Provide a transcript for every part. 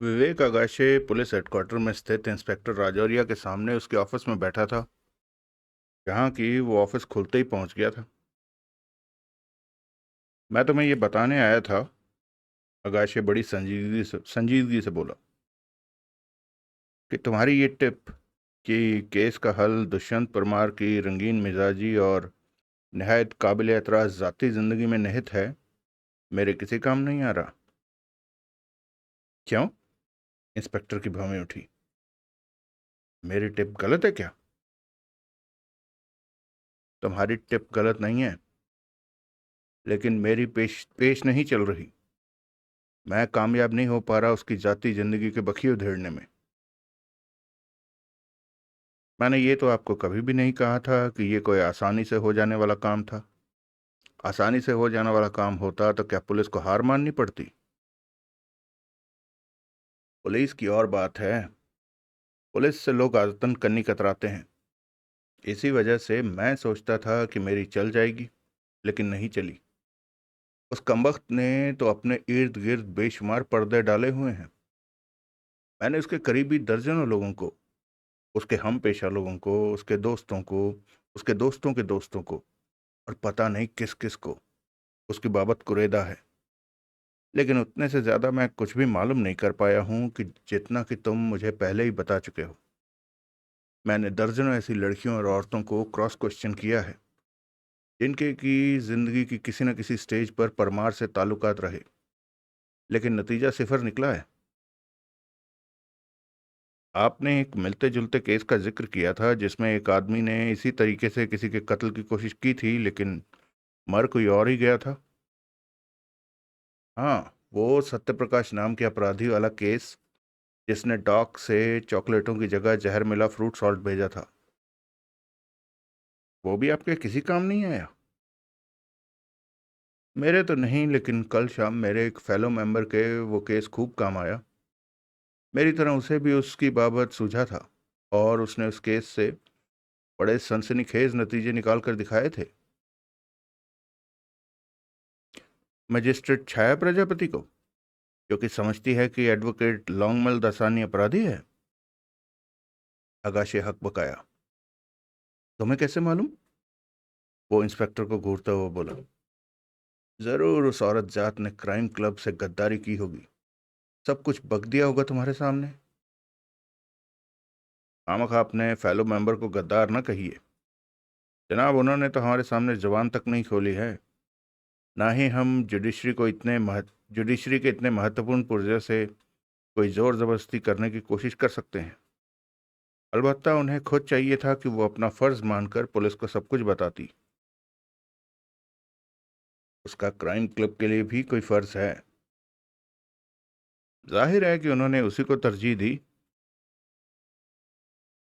विवेक Agashe police headquarter में स्थित inspector Rajauria के सामने उसके ऑफिस में बैठा था, जहाँ की वो ऑफिस खुलते ही पहुंच गया था। मैं तुम्हें ये बताने आया था, आगाशे बड़ी संजीदगी से बोला, कि तुम्हारी ये टिप कि केस का हल दुष्यंत परमार की रंगीन मिजाजी और निहायत काबिल एतराज़ ज़ाती ज़िंदगी में निहित है, मेरे किसी काम नहीं आ रहा। क्यों? इंस्पेक्टर की भौहें उठी। मेरी टिप गलत है क्या? तुम्हारी टिप गलत नहीं है, लेकिन मेरी पेश पेश नहीं चल रही। मैं कामयाब नहीं हो पा रहा उसकी जाती जिंदगी के बखिए उधेड़ने में। मैंने ये तो आपको कभी भी नहीं कहा था कि ये कोई आसानी से हो जाने वाला काम था। आसानी से हो जाने वाला काम होता तो क्या पुलिस को हार माननी पड़ती? पुलिस की और बात है। पुलिस से लोग आदतन कन्नी कतराते हैं। इसी वजह से मैं सोचता था कि मेरी चल जाएगी, लेकिन नहीं चली। उस कमबख्त ने तो अपने इर्द गिर्द बेशुमार पर्दे डाले हुए हैं। मैंने उसके करीबी दर्जनों लोगों को, उसके हम पेशा लोगों को, उसके दोस्तों को, उसके दोस्तों के दोस्तों को, और पता नहीं किस किस को उसकी बाबत कुरेदा है। लेकिन उतने से ज्यादा मैं कुछ भी मालूम नहीं कर पाया हूं कि जितना कि तुम मुझे पहले ही बता चुके हो। मैंने दर्जनों ऐसी लड़कियों और औरतों को क्रॉस क्वेश्चन किया है, जिनके की जिंदगी की किसी न किसी स्टेज पर परमार से ताल्लुकात रहे, लेकिन नतीजा सिफर निकला है। आपने एक मिलते जुलते केस का जिक्र किया था, जिसमें एक आदमी ने इसी तरीके से किसी के कत्ल की कोशिश की थी, लेकिन मर कोई और ही गया था। हाँ, वो सत्यप्रकाश नाम के अपराधी वाला केस, जिसने डॉक से चॉकलेटों की जगह जहर मिला फ्रूट सॉल्ट भेजा था। वो भी आपके किसी काम नहीं आया? मेरे तो नहीं, लेकिन कल शाम मेरे एक फेलो मेंबर के वो केस खूब काम आया। मेरी तरह उसे भी उसकी बाबत सूझा था, और उसने उस केस से बड़े सनसनीखेज नतीजे निकाल कर दिखाए थे। मजिस्ट्रेट छाया प्रजापति को, जो कि समझती है कि एडवोकेट लौंगमल दसानी अपराधी है। आगाशे हक बकाया। तुम्हें कैसे मालूम? वो इंस्पेक्टर को घूरता हुआ बोला। जरूर उस औरत जात ने क्राइम क्लब से गद्दारी की होगी। सब कुछ बक दिया होगा तुम्हारे सामने। खामखा अपने फेलो मेंबर को गद्दार न कहिए जनाब। उन्होंने तो हमारे सामने जबान तक नहीं खोली है। ना ही हम जुडिशरी के इतने महत्वपूर्ण पुर्जे से कोई जोर जबरदस्ती करने की कोशिश कर सकते हैं। अलबत्ता उन्हें खुद चाहिए था कि वो अपना फर्ज मानकर पुलिस को सब कुछ बताती। उसका क्राइम क्लब के लिए भी कोई फर्ज है। जाहिर है कि उन्होंने उसी को तरजीह दी।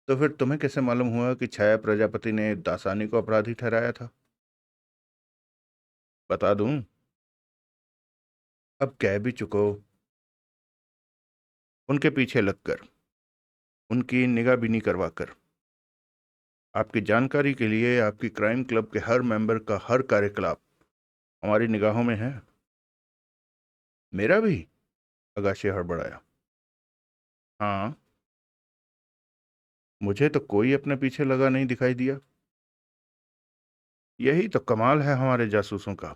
तो फिर तुम्हें कैसे मालूम हुआ कि छाया प्रजापति ने दासानी को अपराधी ठहराया था? बता दूं? अब कह भी चुको। उनके पीछे लगकर, उनकी निगाहबीनी करवाकर। आपकी जानकारी के लिए, आपकी क्राइम क्लब के हर मेंबर का हर कार्यकलाप हमारी निगाहों में है। मेरा भी? अगाशे हड़बड़ाया। हाँ, मुझे तो कोई अपने पीछे लगा नहीं दिखाई दिया। यही तो कमाल है हमारे जासूसों का।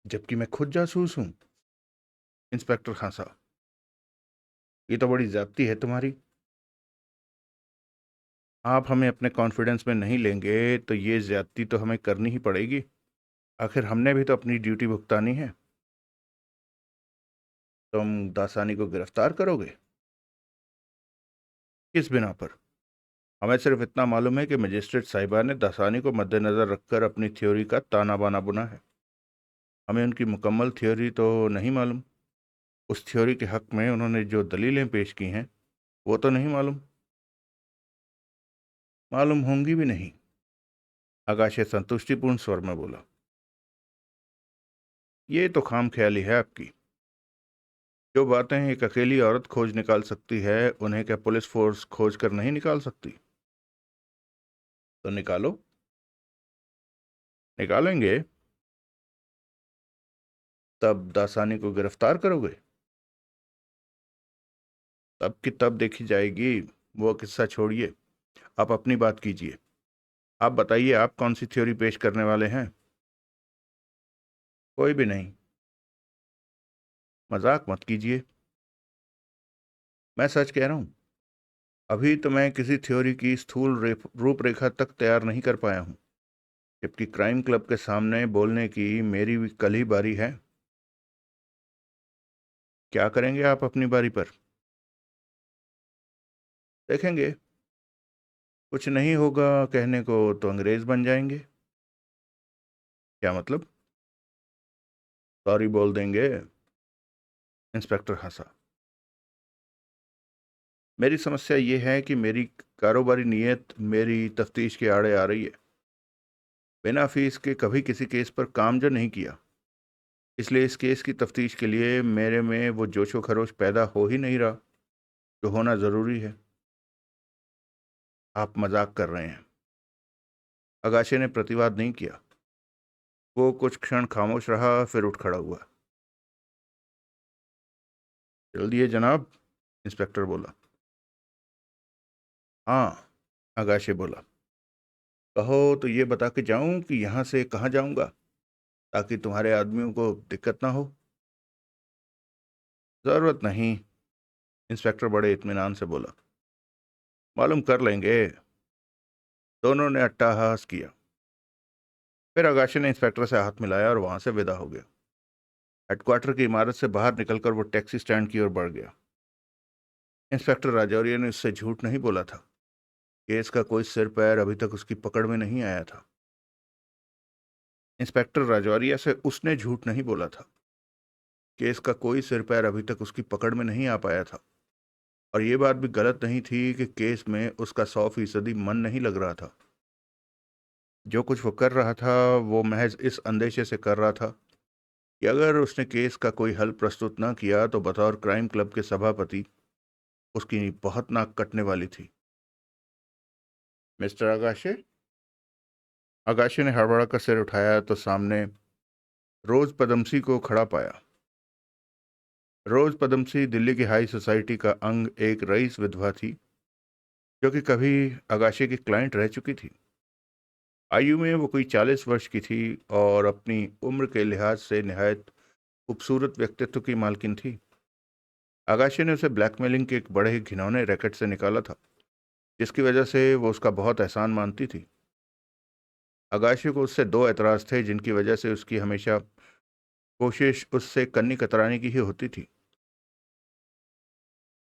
जबकि मैं खुद जासूस हूं। इंस्पेक्टर खांसा। ये तो बड़ी ज्यादती है तुम्हारी। आप हमें अपने कॉन्फिडेंस में नहीं लेंगे तो ये ज्यादती तो हमें करनी ही पड़ेगी। आखिर हमने भी तो अपनी ड्यूटी भुगतानी है। तुम दासानी को गिरफ्तार करोगे? किस बिना पर? हमें सिर्फ इतना मालूम है कि मजिस्ट्रेट साहिबा ने दासानी को मद्देनजर रखकर अपनी थ्योरी का ताना बाना बुना है। हमें उनकी मुकम्मल थ्योरी तो नहीं मालूम। उस थ्योरी के हक में उन्होंने जो दलीलें पेश की हैं, वो तो नहीं मालूम। मालूम होंगी भी नहीं। आकाशे संतुष्टिपूर्ण स्वर में बोला। ये तो खाम ख्याली है आपकी। जो बातें एक अकेली औरत खोज निकाल सकती है, उन्हें क्या पुलिस फोर्स खोज कर नहीं निकाल सकती? तो निकालो। निकालेंगे। तब दासानी को गिरफ्तार करोगे? तब की तब देखी जाएगी। वो किस्सा छोड़िए, आप अपनी बात कीजिए। आप बताइए, आप कौन सी थ्योरी पेश करने वाले हैं? कोई भी नहीं। मजाक मत कीजिए, मैं सच कह रहा हूँ। अभी तो मैं किसी थ्योरी की स्थूल रूपरेखा तक तैयार नहीं कर पाया हूँ, जबकि क्राइम क्लब के सामने बोलने की मेरी भी कल ही बारी है। क्या करेंगे आप अपनी बारी पर? देखेंगे। कुछ नहीं होगा कहने को तो अंग्रेज बन जाएंगे। क्या मतलब? सॉरी बोल देंगे। इंस्पेक्टर हंसा। मेरी समस्या ये है कि मेरी कारोबारी नीयत मेरी तफ्तीश के आड़े आ रही है। बिना फीस के कभी किसी केस पर काम जो नहीं किया, इसलिए इस केस की तफ्तीश के लिए मेरे में वो जोशो खरोश पैदा हो ही नहीं रहा जो होना ज़रूरी है। आप मजाक कर रहे हैं। अगाशे ने प्रतिवाद नहीं किया। वो कुछ क्षण खामोश रहा, फिर उठ खड़ा हुआ। जल्दी है जनाब, इंस्पेक्टर बोला। हाँ, अगाशे बोला। कहो तो ये बता के जाऊं कि यहाँ से कहाँ जाऊंगा, ताकि तुम्हारे आदमियों को दिक्कत ना हो। ज़रूरत नहीं, इंस्पेक्टर बड़े इत्मीनान से बोला। मालूम कर लेंगे। दोनों ने अट्टहास किया। फिर अगाशे ने इंस्पेक्टर से हाथ मिलाया और वहां से विदा हो गया। हेडक्वार्टर की इमारत से बाहर निकलकर वो टैक्सी स्टैंड की ओर बढ़ गया। इंस्पेक्टर राजौरिया ने उससे झूठ नहीं बोला था। केस का कोई सिर पैर अभी तक उसकी पकड़ में नहीं आया था। इंस्पेक्टर राजौरिया से उसने झूठ नहीं बोला था। केस का कोई सिर पैर अभी तक उसकी पकड़ में नहीं आ पाया था। और ये बात भी गलत नहीं थी कि केस में उसका 100% मन नहीं लग रहा था। जो कुछ वो कर रहा था वो महज इस अंदेशे से कर रहा था कि अगर उसने केस का कोई हल प्रस्तुत न किया तो बतौर क्राइम क्लब के सभापति उसकी बहुत नाक कटने वाली थी। मिस्टर आगाशे? आगाशे ने हड़बड़ा कर सिर उठाया तो सामने रोज पदमसी को खड़ा पाया। रोज पदमसी दिल्ली की हाई सोसाइटी का अंग, एक रईस विधवा थी जो कि कभी आगाशे की क्लाइंट रह चुकी थी। आयु में वो कोई 40 वर्ष की थी और अपनी उम्र के लिहाज से निहायत खूबसूरत व्यक्तित्व की मालकिन थी। आगाशे ने उसे ब्लैकमेलिंग के एक बड़े ही घिनौने रैकेट से निकाला था, जिसकी वजह से वो उसका बहुत एहसान मानती थी। आगाशे को उससे दो एतराज़ थे जिनकी वजह से उसकी हमेशा कोशिश उससे कन्नी कतराने की ही होती थी।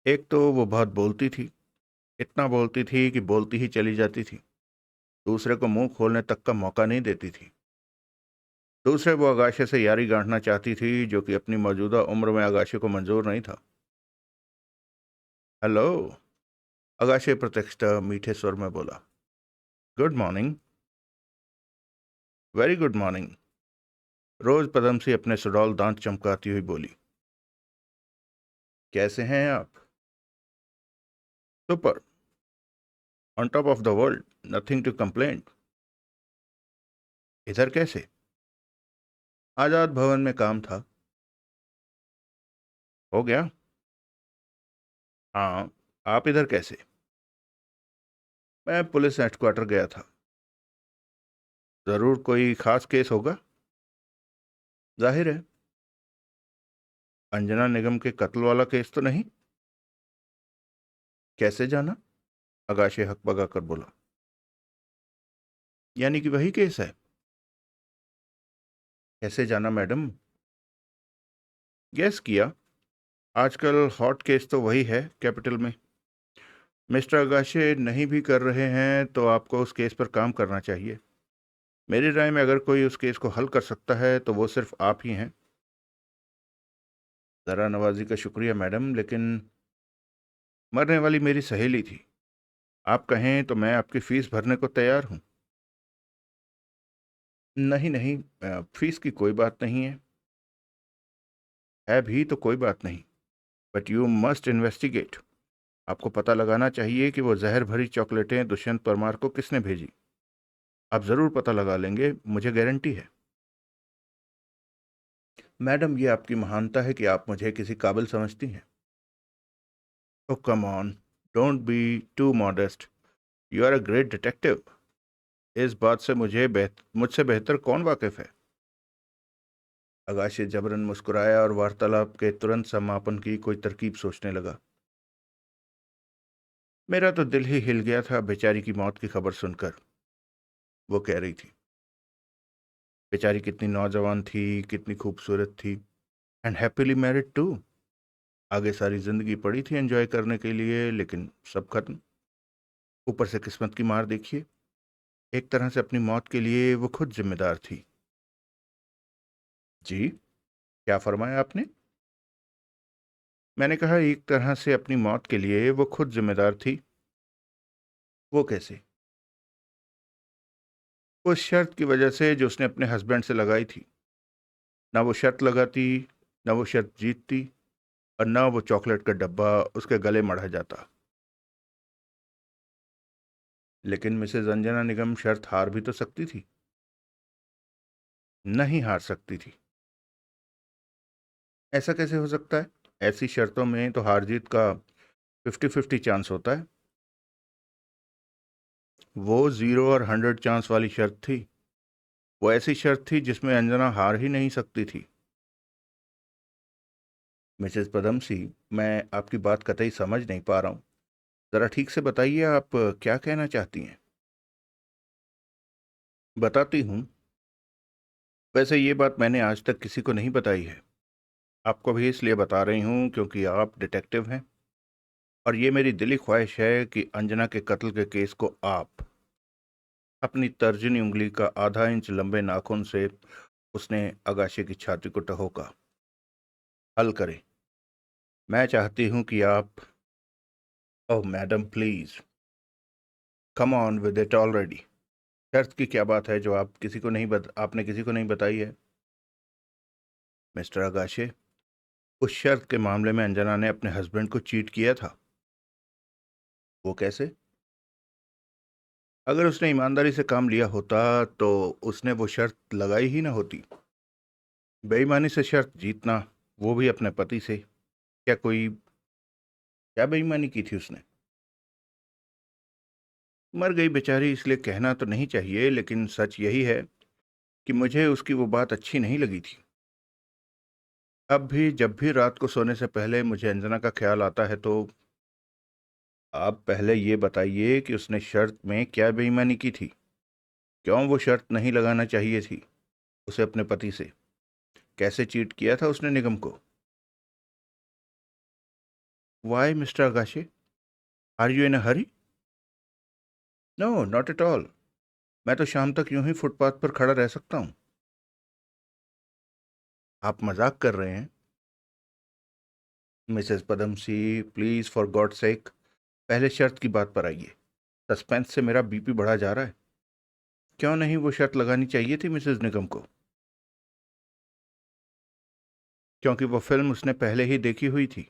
एक तो वो बहुत बोलती थी, इतना बोलती थी कि बोलती ही चली जाती थी, दूसरे को मुंह खोलने तक का मौका नहीं देती थी। दूसरे, वो आगाशे से यारी गांठना चाहती थी, जो कि अपनी मौजूदा उम्र में आगाशे को मंजूर नहीं था। हेलो, आगाशे प्रत्यक्षतः मीठे स्वर में बोला। Good morning. Very good morning. Rose Padamsee अपने सुडौल दांत चमकाती हुई बोली। कैसे हैं आप? Super. On top of the world. Nothing to complain. इधर कैसे? आजाद भवन में काम था। हो गया? हाँ। आप इधर कैसे? मैं पुलिस हेडक्वार्टर गया था। जरूर कोई खास केस होगा। जाहिर है। अंजना निगम के कत्ल वाला केस तो नहीं? कैसे जाना? आगाशे हकबगा कर बोला। यानी कि वही केस है? कैसे जाना मैडम? गेस किया। आजकल हॉट केस तो वही है कैपिटल में। मिस्टर आगाशे नहीं भी कर रहे हैं तो आपको उस केस पर काम करना चाहिए। मेरी राय में अगर कोई उस केस को हल कर सकता है तो वो सिर्फ आप ही हैं। ज़रा नवाजी का शुक्रिया मैडम, लेकिन मरने वाली मेरी सहेली थी। आप कहें तो मैं आपकी फीस भरने को तैयार हूँ। नहीं नहीं, फीस की कोई बात नहीं है भी तो कोई बात नहीं। But you must investigate. आपको पता लगाना चाहिए कि वो जहर भरी चॉकलेटें दुष्यंत परमार को किसने भेजी। आप ज़रूर पता लगा लेंगे, मुझे गारंटी है। मैडम, ये आपकी महानता है कि आप मुझे किसी काबिल समझती हैं। Oh, come on. Don't be too modest. You are a great detective. इस बात से मुझसे बेहतर कौन वाकिफ है? अगाशे जबरन मुस्कुराया और वार्तालाप के तुरंत समापन की कोई तरकीब सोचने लगा। मेरा तो दिल ही हिल गया था बेचारी की मौत की खबर सुनकर। वो कह रही थी, बेचारी कितनी नौजवान थी, कितनी खूबसूरत थी, एंड हैप्पीली मैरिड टू। आगे सारी जिंदगी पड़ी थी एंजॉय करने के लिए, लेकिन सब खत्म। ऊपर से किस्मत की मार देखिए। एक तरह से अपनी मौत के लिए वो खुद जिम्मेदार थी। जी, क्या फरमाया आपने? मैंने कहा एक तरह से अपनी मौत के लिए वो खुद जिम्मेदार थी। वो कैसे? उस शर्त की वजह से जो उसने अपने हस्बैंड से लगाई थी। ना वो शर्त लगाती, ना वो शर्त जीतती, और ना वो चॉकलेट का डब्बा उसके गले मढ़ा जाता। लेकिन मिसेज अंजना निगम शर्त हार भी तो सकती थी। नहीं हार सकती थी। ऐसा कैसे हो सकता है? ऐसी शर्तों में तो हार जीत का 50-50 चांस होता है। वो 0 और 100 चांस वाली शर्त थी। वो ऐसी शर्त थी जिसमें अंजना हार ही नहीं सकती थी। मिसेज पदमसी, मैं आपकी बात कतई समझ नहीं पा रहा हूँ। ज़रा ठीक से बताइए, आप क्या कहना चाहती हैं? बताती हूँ। वैसे ये बात मैंने आज तक किसी को नहीं बताई है। आपको भी इसलिए बता रही हूँ क्योंकि आप डिटेक्टिव हैं, और ये मेरी दिली ख्वाहिश है कि अंजना के कत्ल के केस को आप अपनी तर्जनी उंगली का आधा इंच लंबे नाखून से उसने अगाशे की छाती को टहोका हल करें। मैं चाहती हूँ कि आप। Oh madam please, come on with it already. शर्त की क्या बात है जो आपने किसी को नहीं बताई है? मिस्टर अगाशे, उस शर्त के मामले में अंजना ने अपने हस्बैंड को चीट किया था। वो कैसे? अगर उसने ईमानदारी से काम लिया होता तो उसने वो शर्त लगाई ही ना होती। बेईमानी से शर्त जीतना, वो भी अपने पति से। क्या बेईमानी की थी उसने? मर गई बेचारी इसलिए कहना तो नहीं चाहिए, लेकिन सच यही है कि मुझे उसकी वो बात अच्छी नहीं लगी थी। अब भी जब भी रात को सोने से पहले मुझे अंजना का ख्याल आता है तो। आप पहले ये बताइए कि उसने शर्त में क्या बेईमानी की थी? क्यों वो शर्त नहीं लगाना चाहिए थी उसे अपने पति से? कैसे चीट किया था उसने निगम को? Why mister Akashe, are you in a hurry? No, not at all. मैं तो शाम तक यूं ही फुटपाथ पर खड़ा रह सकता हूँ। आप मजाक कर रहे हैं? Mrs Padamsee, please for God sake, पहले शर्त की बात पर आइए। सस्पेंस से मेरा बीपी बढ़ा जा रहा है। क्यों नहीं वो शर्त लगानी चाहिए थी मिसेस निगम को? क्योंकि वो फिल्म उसने पहले ही देखी हुई थी।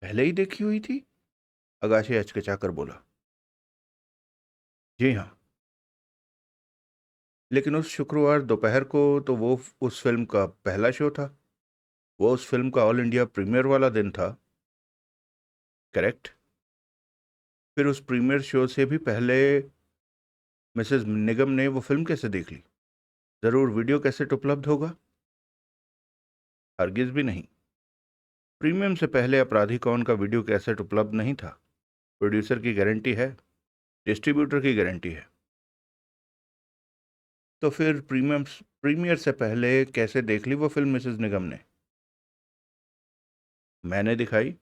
पहले ही देखी हुई थी? अगाशे हचकिचाकर बोला। जी हाँ। लेकिन उस शुक्रवार दोपहर को तो वो उस फिल्म का पहला शो था। वो उस फिल्म का ऑल इंडिया प्रीमियर वाला दिन था। करेक्ट। फिर उस प्रीमियर शो से भी पहले मिसेस निगम ने वो फिल्म कैसे देख ली? जरूर वीडियो कैसेट उपलब्ध होगा। हरगिज भी नहीं। प्रीमियम से पहले अपराधी कौन का वीडियो कैसेट उपलब्ध नहीं था। प्रोड्यूसर की गारंटी है, डिस्ट्रीब्यूटर की गारंटी है। तो फिर प्रीमियर से पहले कैसे देख ली वो फिल्म मिसेस निगम ने? मैंने दिखाई।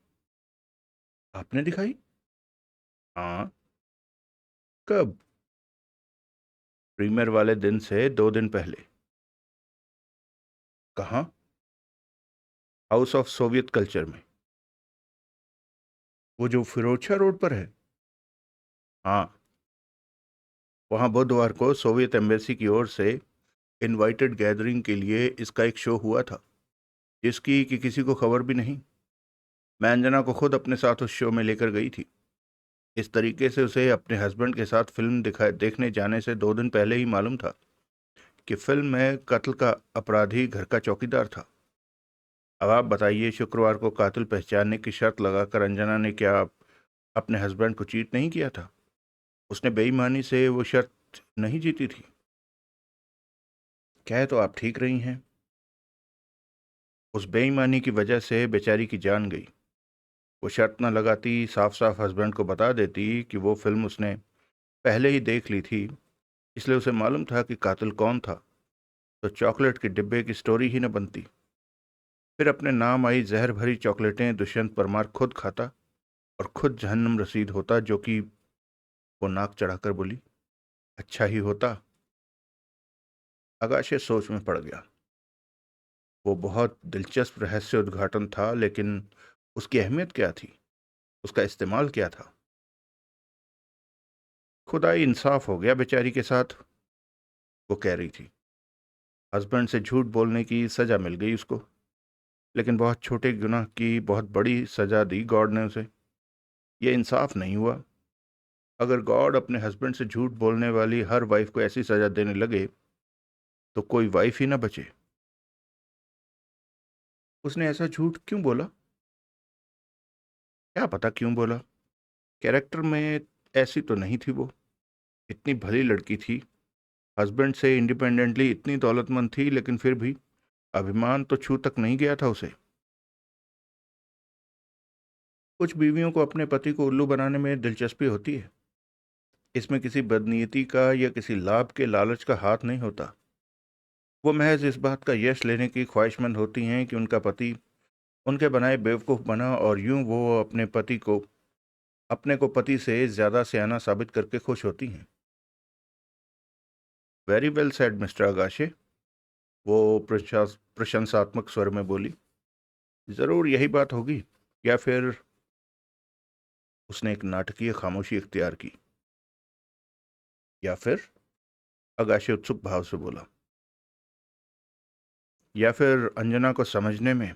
आपने दिखाई? हाँ। कब? प्रीमियर वाले दिन से 2 दिन पहले। कहाँ? हाउस ऑफ सोवियत कल्चर में। वो जो फिरोजशाह रोड पर है? हाँ। वहाँ बुधवार को सोवियत एम्बेसी की ओर से इनवाइटेड गैदरिंग के लिए इसका एक शो हुआ था, जिसकी कि किसी को खबर भी नहीं। मैं अंजना को खुद अपने साथ उस शो में लेकर गई थी। इस तरीके से उसे अपने हस्बैंड के साथ फिल्म देखने जाने से 2 दिन पहले ही मालूम था कि फिल्म में कत्ल का अपराधी घर का चौकीदार था। अब आप बताइए, शुक्रवार को कातिल पहचानने की शर्त लगाकर अंजना ने क्या अपने हस्बैंड को चीट नहीं किया था? उसने बेईमानी से वो शर्त नहीं जीती थी। कह तो आप ठीक रही हैं। उस बेईमानी की वजह से बेचारी की जान गई। वो शर्त न लगाती, साफ साफ हस्बैंड को बता देती कि वो फिल्म उसने पहले ही देख ली थी, इसलिए उसे मालूम था कि कातिल कौन था, तो चॉकलेट के डिब्बे की स्टोरी ही न बनती। फिर अपने नाम आई जहर भरी चॉकलेटें दुष्यंत परमार खुद खाता और खुद जहन्नम रसीद होता, जो कि वो नाक चढ़ाकर बोली, अच्छा ही होता। आगाशे सोच में पड़ गया। वो बहुत दिलचस्प रहस्य उद्घाटन था, लेकिन उसकी अहमियत क्या थी, उसका इस्तेमाल क्या था? खुदाई इंसाफ हो गया बेचारी के साथ, वो कह रही थी। हस्बैंड से झूठ बोलने की सजा मिल गई उसको, लेकिन बहुत छोटे गुनाह की बहुत बड़ी सजा दी गॉड ने उसे। ये इंसाफ नहीं हुआ। अगर गॉड अपने हस्बैंड से झूठ बोलने वाली हर वाइफ को ऐसी सजा देने लगे तो कोई वाइफ ही ना बचे। उसने ऐसा झूठ क्यों बोला? क्या पता क्यों बोला। कैरेक्टर में ऐसी तो नहीं थी वो। इतनी भली लड़की थी, हस्बैंड से इंडिपेंडेंटली इतनी दौलतमंद थी, लेकिन फिर भी अभिमान तो छू तक नहीं गया था उसे। कुछ बीवियों को अपने पति को उल्लू बनाने में दिलचस्पी होती है। इसमें किसी बदनीयति का या किसी लाभ के लालच का हाथ नहीं होता। वो महज इस बात का यश लेने की ख्वाहिशमंद होती हैं कि उनका पति उनके बनाए बेवकूफ़ बना, और यूं वो अपने को पति से ज़्यादा सयाना साबित करके खुश होती हैं। Very well said mister Agashe, वो प्रशंसात्मक स्वर में बोली। ज़रूर यही बात होगी, या फिर उसने एक नाटकीय खामोशी इख्तियार की। या फिर, आगाशे उत्सुक भाव से बोला, या फिर अंजना को समझने में,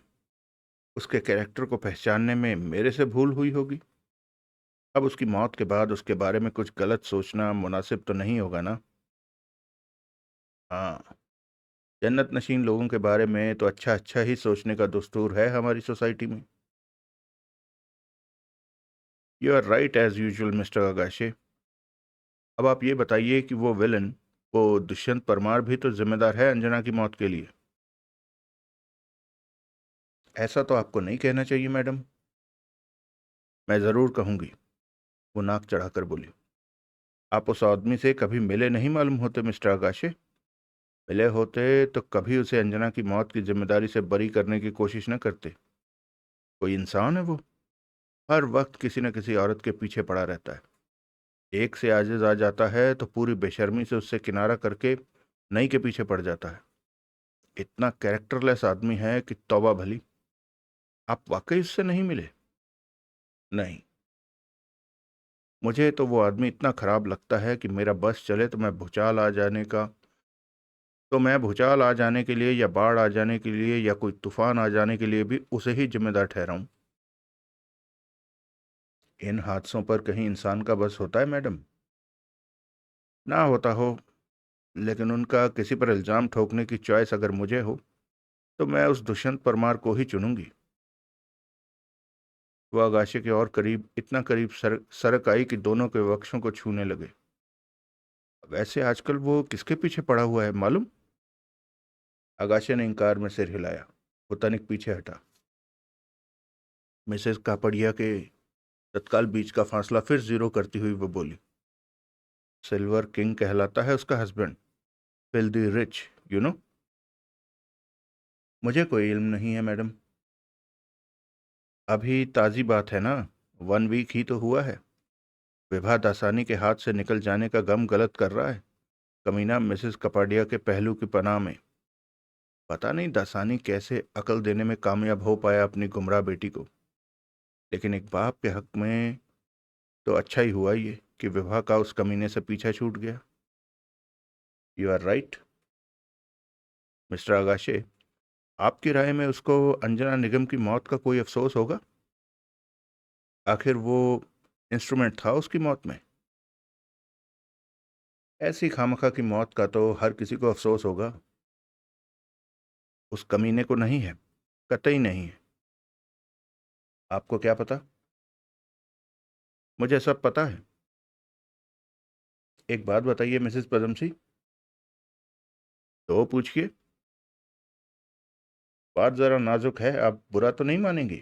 उसके कैरेक्टर को पहचानने में मेरे से भूल हुई होगी। अब उसकी मौत के बाद उसके बारे में कुछ गलत सोचना मुनासिब तो नहीं होगा ना? हाँ, जन्नत नशीन लोगों के बारे में तो अच्छा अच्छा ही सोचने का दस्तूर है हमारी सोसाइटी में। You are right as usual mister Agashe. अब आप ये बताइए कि वो विलन, वो दुष्यंत परमार भी तो जिम्मेदार है अंजना की मौत के लिए। ऐसा तो आपको नहीं कहना चाहिए मैडम। मैं ज़रूर कहूँगी, वो नाक चढ़ाकर बोली। आप उस आदमी से कभी मिले नहीं मालूम होते मिस्टर आगाशे। मिले होते तो कभी उसे अंजना की मौत की जिम्मेदारी से बरी करने की कोशिश न करते। कोई इंसान है वो, हर वक्त किसी न किसी औरत के पीछे पड़ा रहता है। एक से आजिज आ जाता है तो पूरी बेशर्मी से उससे किनारा करके नई के पीछे पड़ जाता है। इतना कैरेक्टरलेस आदमी है कि तौबा भली। आप वाकई उससे नहीं मिले? नहीं, मुझे तो वो आदमी इतना खराब लगता है कि मेरा बस चले तो मैं भूचाल आ जाने के लिए या बाढ़ आ जाने के लिए या कोई तूफान आ जाने के लिए भी उसे ही जिम्मेदार ठहराऊं। इन हादसों पर कहीं इंसान का बस होता है मैडम? ना होता हो, लेकिन उनका किसी पर इल्ज़ाम ठोकने की चॉइस अगर मुझे हो तो मैं उस दुष्यंत परमार को ही चुनूंगी। वो आगाशे के और करीब, इतना करीब सरक आई कि दोनों के वक्षों को छूने लगे। वैसे आजकल वो किसके पीछे पड़ा हुआ है मालूम? आगाशे ने इंकार में सिर हिलाया। वो तनिक पीछे हटा। मिसेस कापड़िया के तत्काल बीच का फासला फिर जीरो करती हुई वो बोली, सिल्वर किंग कहलाता है उसका husband, filthy rich, you know. मुझे कोई इल्म नहीं है मैडम। अभी ताज़ी बात है ना, 1 वीक ही तो हुआ है। विभा दासानी के हाथ से निकल जाने का गम गलत कर रहा है कमीना मिसेस कपाडिया के पहलू की पनाह में। पता नहीं दासानी कैसे अकल देने में कामयाब हो पाया अपनी गुमराह बेटी को। लेकिन एक बाप के हक में तो अच्छा ही हुआ ये कि विभा का उस कमीने से पीछा छूट गया। You are right mister Agashe. आपकी राय में उसको अंजना निगम की मौत का कोई अफसोस होगा? आखिर वो इंस्ट्रूमेंट था उसकी मौत में। ऐसी खामखा की मौत का तो हर किसी को अफसोस होगा, उस कमीने को नहीं है। कतई नहीं है। आपको क्या पता? मुझे सब पता है। एक बात बताइए मिसेस पदमसी। तो पूछिए। बात जरा नाजुक है, आप बुरा तो नहीं मानेंगी?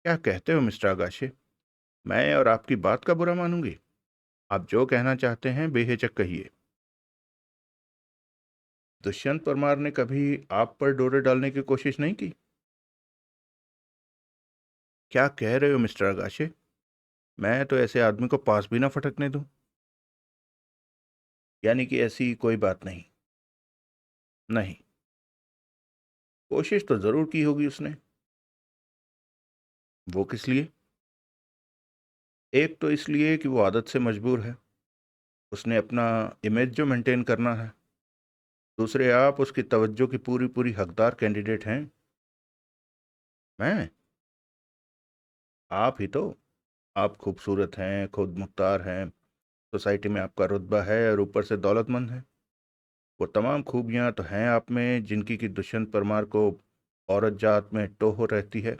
क्या कहते हो मिस्टर आगाशे? मैं और आपकी बात का बुरा मानूंगी? आप जो कहना चाहते हैं बेहिचक कहिए। दुष्यंत परमार ने कभी आप पर डोरे डालने की कोशिश नहीं की? क्या कह रहे हो मिस्टर आगाशे? मैं तो ऐसे आदमी को पास भी ना फटकने दूं। यानी कि ऐसी कोई बात नहीं? नहीं। कोशिश तो जरूर की होगी उसने। वो किस लिए? एक तो इसलिए कि वो आदत से मजबूर है। उसने अपना इमेज जो मेंटेन करना है। दूसरे, आप उसकी तवज्जो की पूरी पूरी हकदार कैंडिडेट हैं। मैं? आप ही तो। आप खूबसूरत हैं, खुद मुख्तार हैं, सोसाइटी में आपका रुतबा है और ऊपर से दौलतमंद हैं। वो तमाम खूबियां तो हैं आप में जिनकी कि दुष्यंत परमार को औरत जात में टोह रहती है।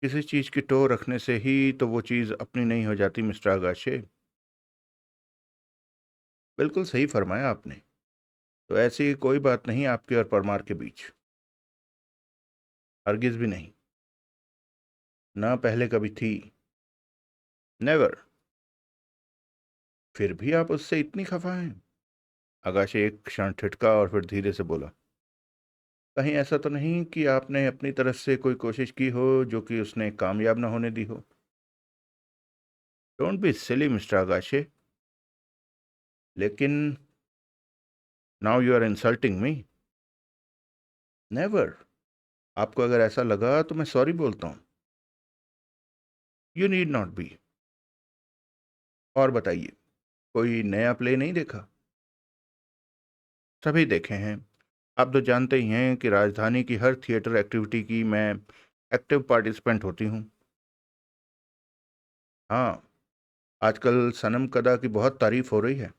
किसी चीज की टोह रखने से ही तो वो चीज अपनी नहीं हो जाती मिस्टर आगाशे। बिल्कुल सही फरमाया आपने। तो ऐसी कोई बात नहीं आपके और परमार के बीच। हरगिज भी नहीं। ना पहले कभी थी। नेवर। फिर भी आप उससे इतनी खफा हैं? आगाशे एक क्षण ठिठका और फिर धीरे से बोला, कहीं ऐसा तो नहीं कि आपने अपनी तरफ से कोई कोशिश की हो जो कि उसने कामयाब ना होने दी हो? Don't be silly mister Agashe. लेकिन now you are insulting me. Never. आपको अगर ऐसा लगा तो मैं सॉरी बोलता हूं। You need not be. और बताइए, कोई नया प्ले नहीं देखा? सभी देखे हैं। आप तो जानते ही हैं कि राजधानी की हर थिएटर एक्टिविटी की मैं एक्टिव पार्टिसिपेंट होती हूँ। हाँ। आजकल सनम कदा की बहुत तारीफ हो रही है।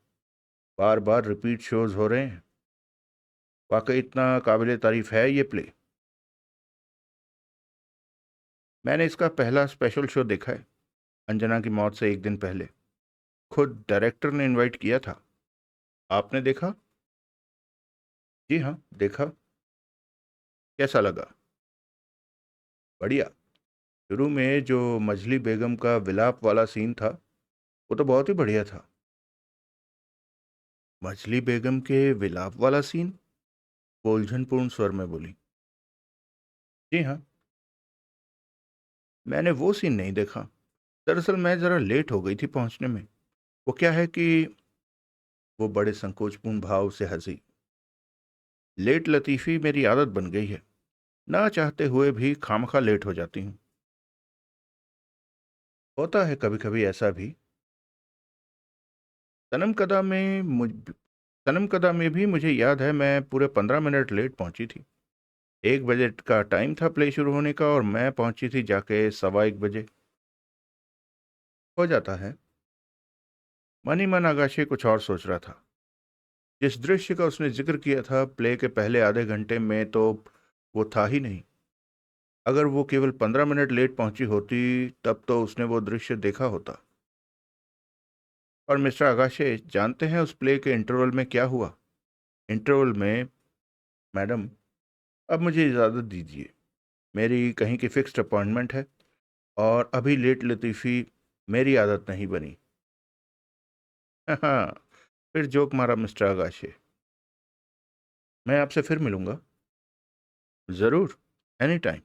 बार बार रिपीट शोज हो रहे हैं। वाकई इतना काबिल तारीफ है ये प्ले। मैंने इसका पहला स्पेशल शो देखा है, अंजना की मौत से एक दिन पहले। खुद डायरेक्टर ने इनवाइट किया था। आपने देखा? जी हाँ, देखा। कैसा लगा? बढ़िया। शुरू में जो मजली बेगम का विलाप वाला सीन था वो तो बहुत ही बढ़िया था। मजली बेगम के विलाप वाला सीन? वो उलझनपूर्ण स्वर में बोली। जी हाँ। मैंने वो सीन नहीं देखा। दरअसल मैं जरा लेट हो गई थी पहुंचने में। वो क्या है कि वो बड़े संकोचपूर्ण भाव से हंसी। लेट लतीफ़ी मेरी आदत बन गई है। ना चाहते हुए भी खामखा लेट हो जाती हूँ। होता है कभी कभी ऐसा भी। सनम कदा में मुझ सनम कदा में भी मुझे याद है मैं पूरे 15 मिनट लेट पहुंची थी। 1 बजे का टाइम था प्ले शुरू होने का और मैं पहुंची थी जाके 1:15 बजे। हो जाता है। मन ही मन आगाशे कुछ और सोच रहा था। जिस दृश्य का उसने जिक्र किया था प्ले के पहले आधे घंटे में तो वो था ही नहीं। अगर वो केवल 15 मिनट लेट पहुंची होती तब तो उसने वो दृश्य देखा होता। और मिस्टर आगाशे जानते हैं उस प्ले के इंटरवल में क्या हुआ? इंटरवल में, मैडम, अब मुझे इजाज़त दीजिए। मेरी कहीं की फिक्स्ड अपॉइंटमेंट है और अभी लेट लतीफ़ी मेरी आदत नहीं बनी। हाँ। फिर जोक मारा मिस्टर आगाशे। मैं आपसे फिर मिलूंगा। ज़रूर। Any time.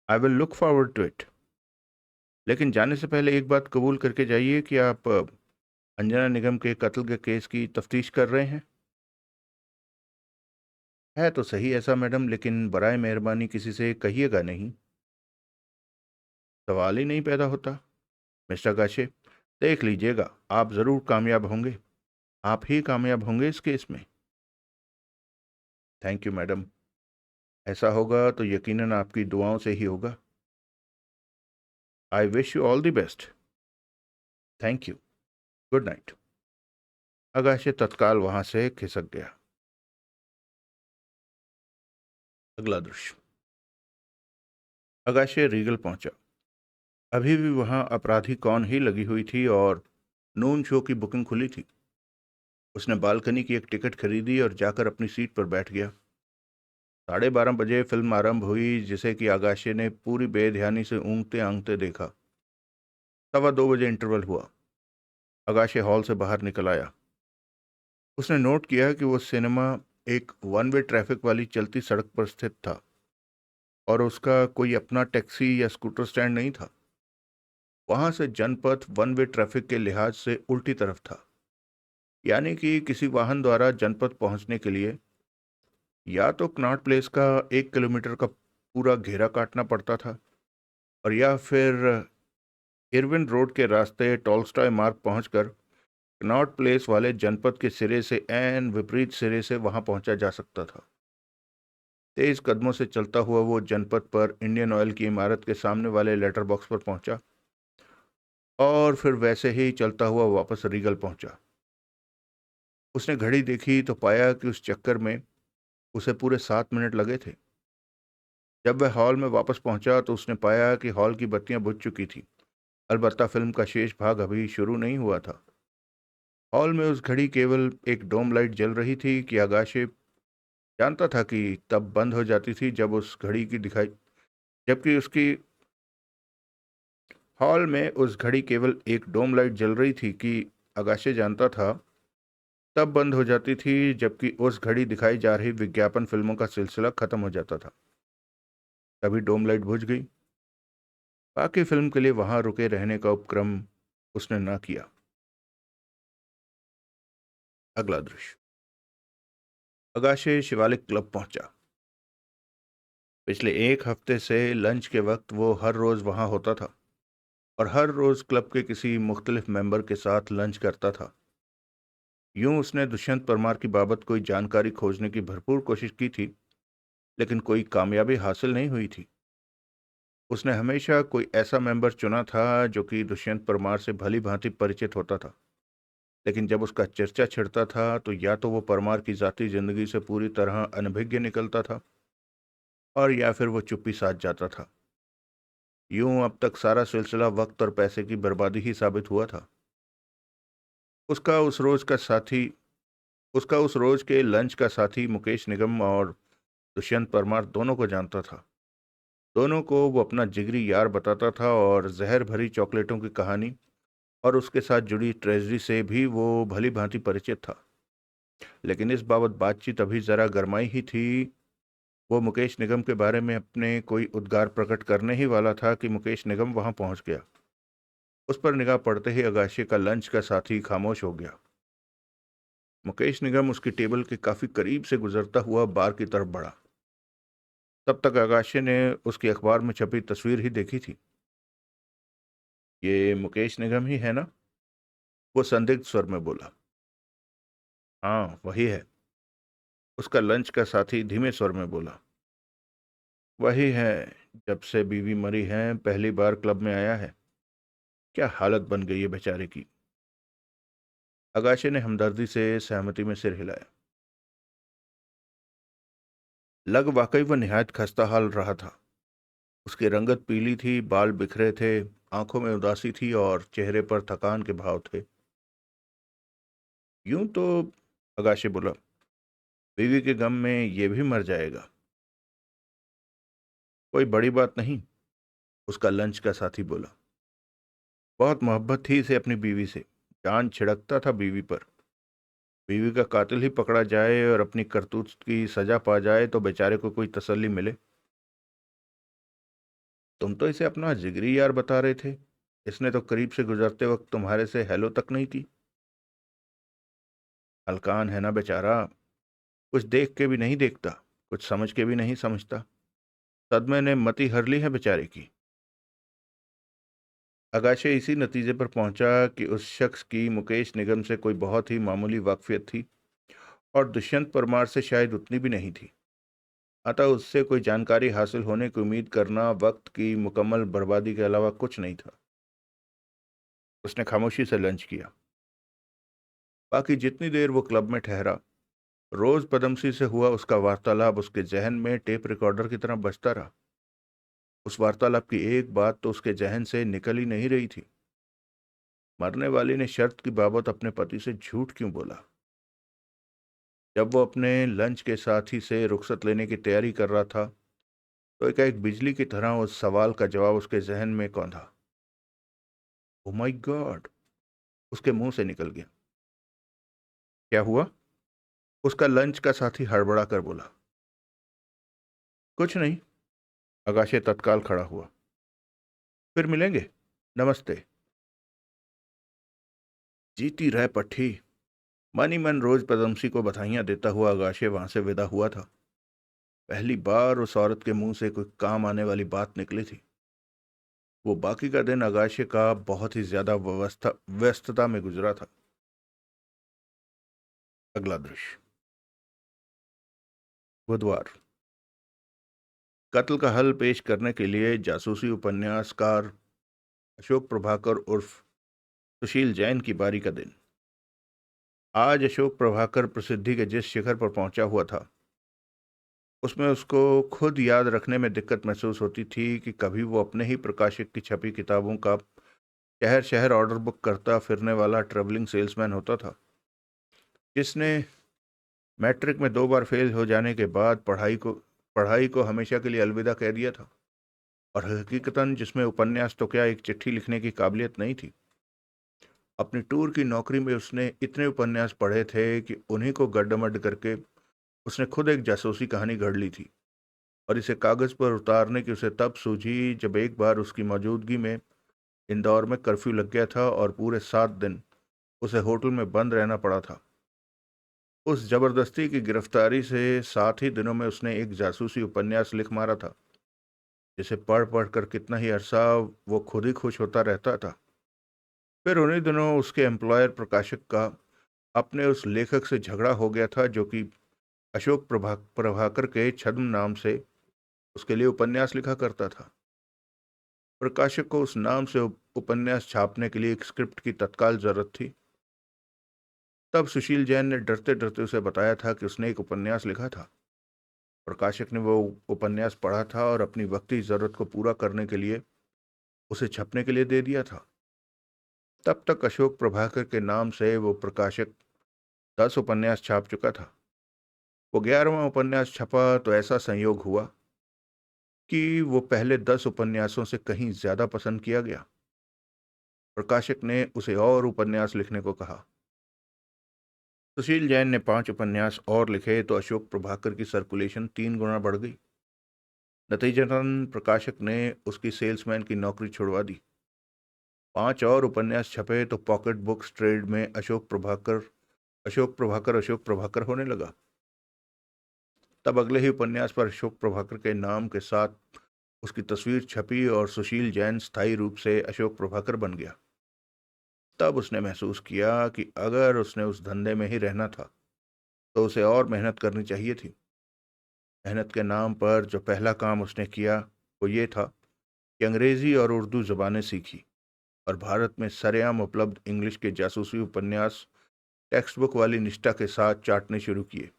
I will look forward to it. लेकिन जाने से पहले एक बात कबूल करके जाइए कि आप अंजना निगम के कत्ल के केस की तफ्तीश कर रहे हैं। है तो सही ऐसा मैडम, लेकिन बराए मेहरबानी किसी से कहिएगा नहीं। सवाल ही नहीं पैदा होता। मिस्टर काशे, देख लीजिएगा, आप ज़रूर कामयाब होंगे। आप ही कामयाब होंगे इस केस में। Thank you madam. ऐसा होगा तो यकीनन आपकी दुआओं से ही होगा। I wish you all the best. Thank you. Good night. Agashe तत्काल वहां से खिसक गया। अगला दृश्य। अगाशे रीगल पहुंचा। अभी भी वहां अपराधी कौन ही लगी हुई थी और नून शो की बुकिंग खुली थी। उसने बालकनी की एक टिकट खरीदी और जाकर अपनी सीट पर बैठ गया। 12:30 बजे फिल्म आरंभ हुई, जिसे कि आगाशे ने पूरी बेध्यानी से ऊँगते आंगते देखा। 2:15 बजे इंटरवल हुआ। आगाशे हॉल से बाहर निकल आया। उसने नोट किया कि वो सिनेमा एक वन वे ट्रैफिक वाली चलती सड़क पर स्थित था और उसका कोई अपना टैक्सी या स्कूटर स्टैंड नहीं था। वहां से जनपथ वन वे ट्रैफिक के लिहाज से उल्टी तरफ था, यानी कि किसी वाहन द्वारा जनपथ पहुंचने के लिए या तो कनॉट प्लेस का 1 किलोमीटर का पूरा घेरा काटना पड़ता था और या फिर इरविन रोड के रास्ते टॉलस्टॉय मार्ग पहुंचकर कनॉट प्लेस वाले जनपद के सिरे से एन विपरीत सिरे से वहां पहुंचा जा सकता था। तेज कदमों से चलता हुआ वो जनपद पर इंडियन ऑयल की इमारत के सामने वाले लेटर बॉक्स पर पहुंचा और फिर वैसे ही चलता हुआ वापस रीगल पहुंचा। उसने घड़ी देखी तो पाया कि उस चक्कर में उसे पूरे 7 मिनट लगे थे। जब वह हॉल में वापस पहुंचा तो उसने पाया कि हॉल की बत्तियां बुझ चुकी थी। अलबत्ता फिल्म का शेष भाग अभी शुरू नहीं हुआ था। हॉल में उस घड़ी केवल एक डोम लाइट जल रही थी कि आगाशे जानता था कि तब बंद हो जाती थी जब उस घड़ी की दिखाई जबकि उसकी हॉल में उस घड़ी केवल एक डोम लाइट जल रही थी कि आगाशे जानता था तब बंद हो जाती थी जबकि उस घड़ी दिखाई जा रही विज्ञापन फिल्मों का सिलसिला खत्म हो जाता था। तभी डोम लाइट बुझ गई। बाकी फिल्म के लिए वहां रुके रहने का उपक्रम उसने ना किया। अगला दृश्य। अगाशे शिवालिक क्लब पहुंचा। पिछले एक हफ्ते से लंच के वक्त वो हर रोज वहां होता था और हर रोज क्लब के किसी मुख्तलिफ मेंबर के साथ लंच करता था। यूं उसने दुष्यंत परमार की बाबत कोई जानकारी खोजने की भरपूर कोशिश की थी, लेकिन कोई कामयाबी हासिल नहीं हुई थी। उसने हमेशा कोई ऐसा मेंबर चुना था जो कि दुष्यंत परमार से भली भांति परिचित होता था, लेकिन जब उसका चर्चा छिड़ता था तो या तो वो परमार की जाती जिंदगी से पूरी तरह अनभिज्ञ निकलता था और या फिर वो चुप्पी साध जाता था। यूं अब तक सारा सिलसिला वक्त और पैसे की बर्बादी ही साबित हुआ था। उसका उस रोज का साथी उसका उस रोज के लंच का साथी मुकेश निगम और दुष्यंत परमार दोनों को जानता था। दोनों को वो अपना जिगरी यार बताता था और जहर भरी चॉकलेटों की कहानी और उसके साथ जुड़ी ट्रेजरी से भी वो भली भांति परिचित था। लेकिन इस बाबत बातचीत अभी जरा गरमाई ही थी। वो मुकेश निगम के बारे में अपने कोई उद्गार प्रकट करने ही वाला था कि मुकेश निगम वहां पहुंच गया। उस पर निगाह पड़ते ही अगाशे का लंच का साथी खामोश हो गया। मुकेश निगम उसकी टेबल के काफी करीब से गुजरता हुआ बार की तरफ बढ़ा। तब तक अगाशे ने उसकी अखबार में छपी तस्वीर ही देखी थी। ये मुकेश निगम ही है ना? वो संदिग्ध स्वर में बोला। हाँ, वही है। उसका लंच का साथी धीमे स्वर में बोला। वही है। जब से बीवी मरी है पहली बार क्लब में आया है। क्या हालत बन गई है बेचारे की। अगाशे ने हमदर्दी से सहमति में सिर हिलाया। लग वाकई वह निहायत खस्ता हाल रहा था। उसकी रंगत पीली थी, बाल बिखरे थे, आंखों में उदासी थी और चेहरे पर थकान के भाव थे। यूं तो, अगाशे बोला, बीवी के गम में ये भी मर जाएगा। कोई बड़ी बात नहीं, उसका लंच का साथी बोला। बहुत मोहब्बत थी इसे अपनी बीवी से। जान छिड़कता था बीवी पर। बीवी का कातिल ही पकड़ा जाए और अपनी करतूत की सजा पा जाए तो बेचारे को कोई तसल्ली मिले। तुम तो इसे अपना जिगरी यार बता रहे थे। इसने तो करीब से गुजरते वक्त तुम्हारे से हेलो तक नहीं की। हलकान है ना बेचारा। कुछ देख के भी नहीं देखता, कुछ समझ के भी नहीं समझता। सदमे ने मति हर ली है बेचारे की। अगाशे इसी नतीजे पर पहुंचा कि उस शख्स की मुकेश निगम से कोई बहुत ही मामूली वाकफियत थी और दुष्यंत परमार से शायद उतनी भी नहीं थी। अतः उससे कोई जानकारी हासिल होने की उम्मीद करना वक्त की मुकम्मल बर्बादी के अलावा कुछ नहीं था। उसने खामोशी से लंच किया। बाकी जितनी देर वो क्लब में ठहरा रोज पदमसी से हुआ उसका वार्तालाप उसके जहन में टेप रिकॉर्डर की तरह बजता रहा। उस वार्तालाप की एक बात तो उसके जहन से निकल ही नहीं रही थी। मरने वाली ने शर्त की बाबत अपने पति से झूठ क्यों बोला? जब वो अपने लंच के साथी से रुखसत लेने की तैयारी कर रहा था तो एकाएक बिजली की तरह उस सवाल का जवाब उसके जहन में कौंधा। Oh my God! उसके मुंह से निकल गया। क्या हुआ? उसका लंच का साथी हड़बड़ा कर बोला। कुछ नहीं। आकाशे तत्काल खड़ा हुआ। फिर मिलेंगे। नमस्ते। जीती रह पट्टी। मन ही मन रोज पदमसी को बधाइयां देता हुआ आकाशे वहां से विदा हुआ था। पहली बार उस औरत के मुंह से कोई काम आने वाली बात निकली थी। वो बाकी का दिन आकाशे का बहुत ही ज्यादा व्यस्तता में गुजरा था। अगला दृश्य। बुधवार। कत्ल का हल पेश करने के लिए जासूसी उपन्यासकार अशोक प्रभाकर उर्फ सुशील जैन की बारी का दिन। आज अशोक प्रभाकर प्रसिद्धि के जिस शिखर पर पहुंचा हुआ था उसमें उसको खुद याद रखने में दिक्कत महसूस होती थी कि कभी वो अपने ही प्रकाशक की छपी किताबों का शहर शहर ऑर्डर बुक करता फिरने वाला ट्रेवलिंग सेल्समैन होता था, जिसने मैट्रिक में 2 बार फेल हो जाने के बाद पढ़ाई को हमेशा के लिए अलविदा कह दिया था, और हकीकतन जिसमें उपन्यास तो क्या एक चिट्ठी लिखने की काबिलियत नहीं थी। अपनी टूर की नौकरी में उसने इतने उपन्यास पढ़े थे कि उन्हीं को गड्ढमड करके उसने खुद एक जासूसी कहानी गढ़ ली थी, और इसे कागज पर उतारने की उसे तब सूझी जब एक बार उसकी मौजूदगी में इंदौर में कर्फ्यू लग गया था और पूरे 7 दिन उसे होटल में बंद रहना पड़ा था। उस जबरदस्ती की गिरफ्तारी से 7 ही दिनों में उसने एक जासूसी उपन्यास लिख मारा था, जिसे पढ़ पढ़ कर कितना ही अरसा वो खुद ही खुश होता रहता था। फिर उन्हीं दिनों उसके एम्प्लॉयर प्रकाशक का अपने उस लेखक से झगड़ा हो गया था जो कि अशोक प्रभाकर के छद्म नाम से उसके लिए उपन्यास लिखा करता था। प्रकाशक को उस नाम से उपन्यास छापने के लिए एक स्क्रिप्ट की तत्काल जरूरत थी। तब सुशील जैन ने डरते डरते उसे बताया था कि उसने एक उपन्यास लिखा था। प्रकाशक ने वो उपन्यास पढ़ा था और अपनी वक्ती जरूरत को पूरा करने के लिए उसे छपने के लिए दे दिया था। तब तक अशोक प्रभाकर के नाम से वो प्रकाशक 10 उपन्यास छाप चुका था। वो 11वां उपन्यास छपा तो ऐसा संयोग हुआ कि वो पहले 10 उपन्यासों से कहीं ज्यादा पसंद किया गया। प्रकाशक ने उसे और उपन्यास लिखने को कहा। सुशील जैन ने 5 उपन्यास और लिखे तो अशोक प्रभाकर की सर्कुलेशन 3 गुना बढ़ गई। नतीजतन प्रकाशक ने उसकी सेल्समैन की नौकरी छुड़वा दी। 5 और उपन्यास छपे तो पॉकेट बुक्स ट्रेड में अशोक प्रभाकर होने लगा। तब अगले ही उपन्यास पर अशोक प्रभाकर के नाम के साथ उसकी तस्वीर छपी और सुशील जैन स्थायी रूप से अशोक प्रभाकर बन गया। तब उसने महसूस किया कि अगर उसने उस धंधे में ही रहना था तो उसे और मेहनत करनी चाहिए थी। मेहनत के नाम पर जो पहला काम उसने किया वो ये था कि अंग्रेजी और उर्दू जबानें सीखी और भारत में सरेआम उपलब्ध इंग्लिश के जासूसी उपन्यास टेक्स्ट बुक वाली निष्ठा के साथ चाटने शुरू किए,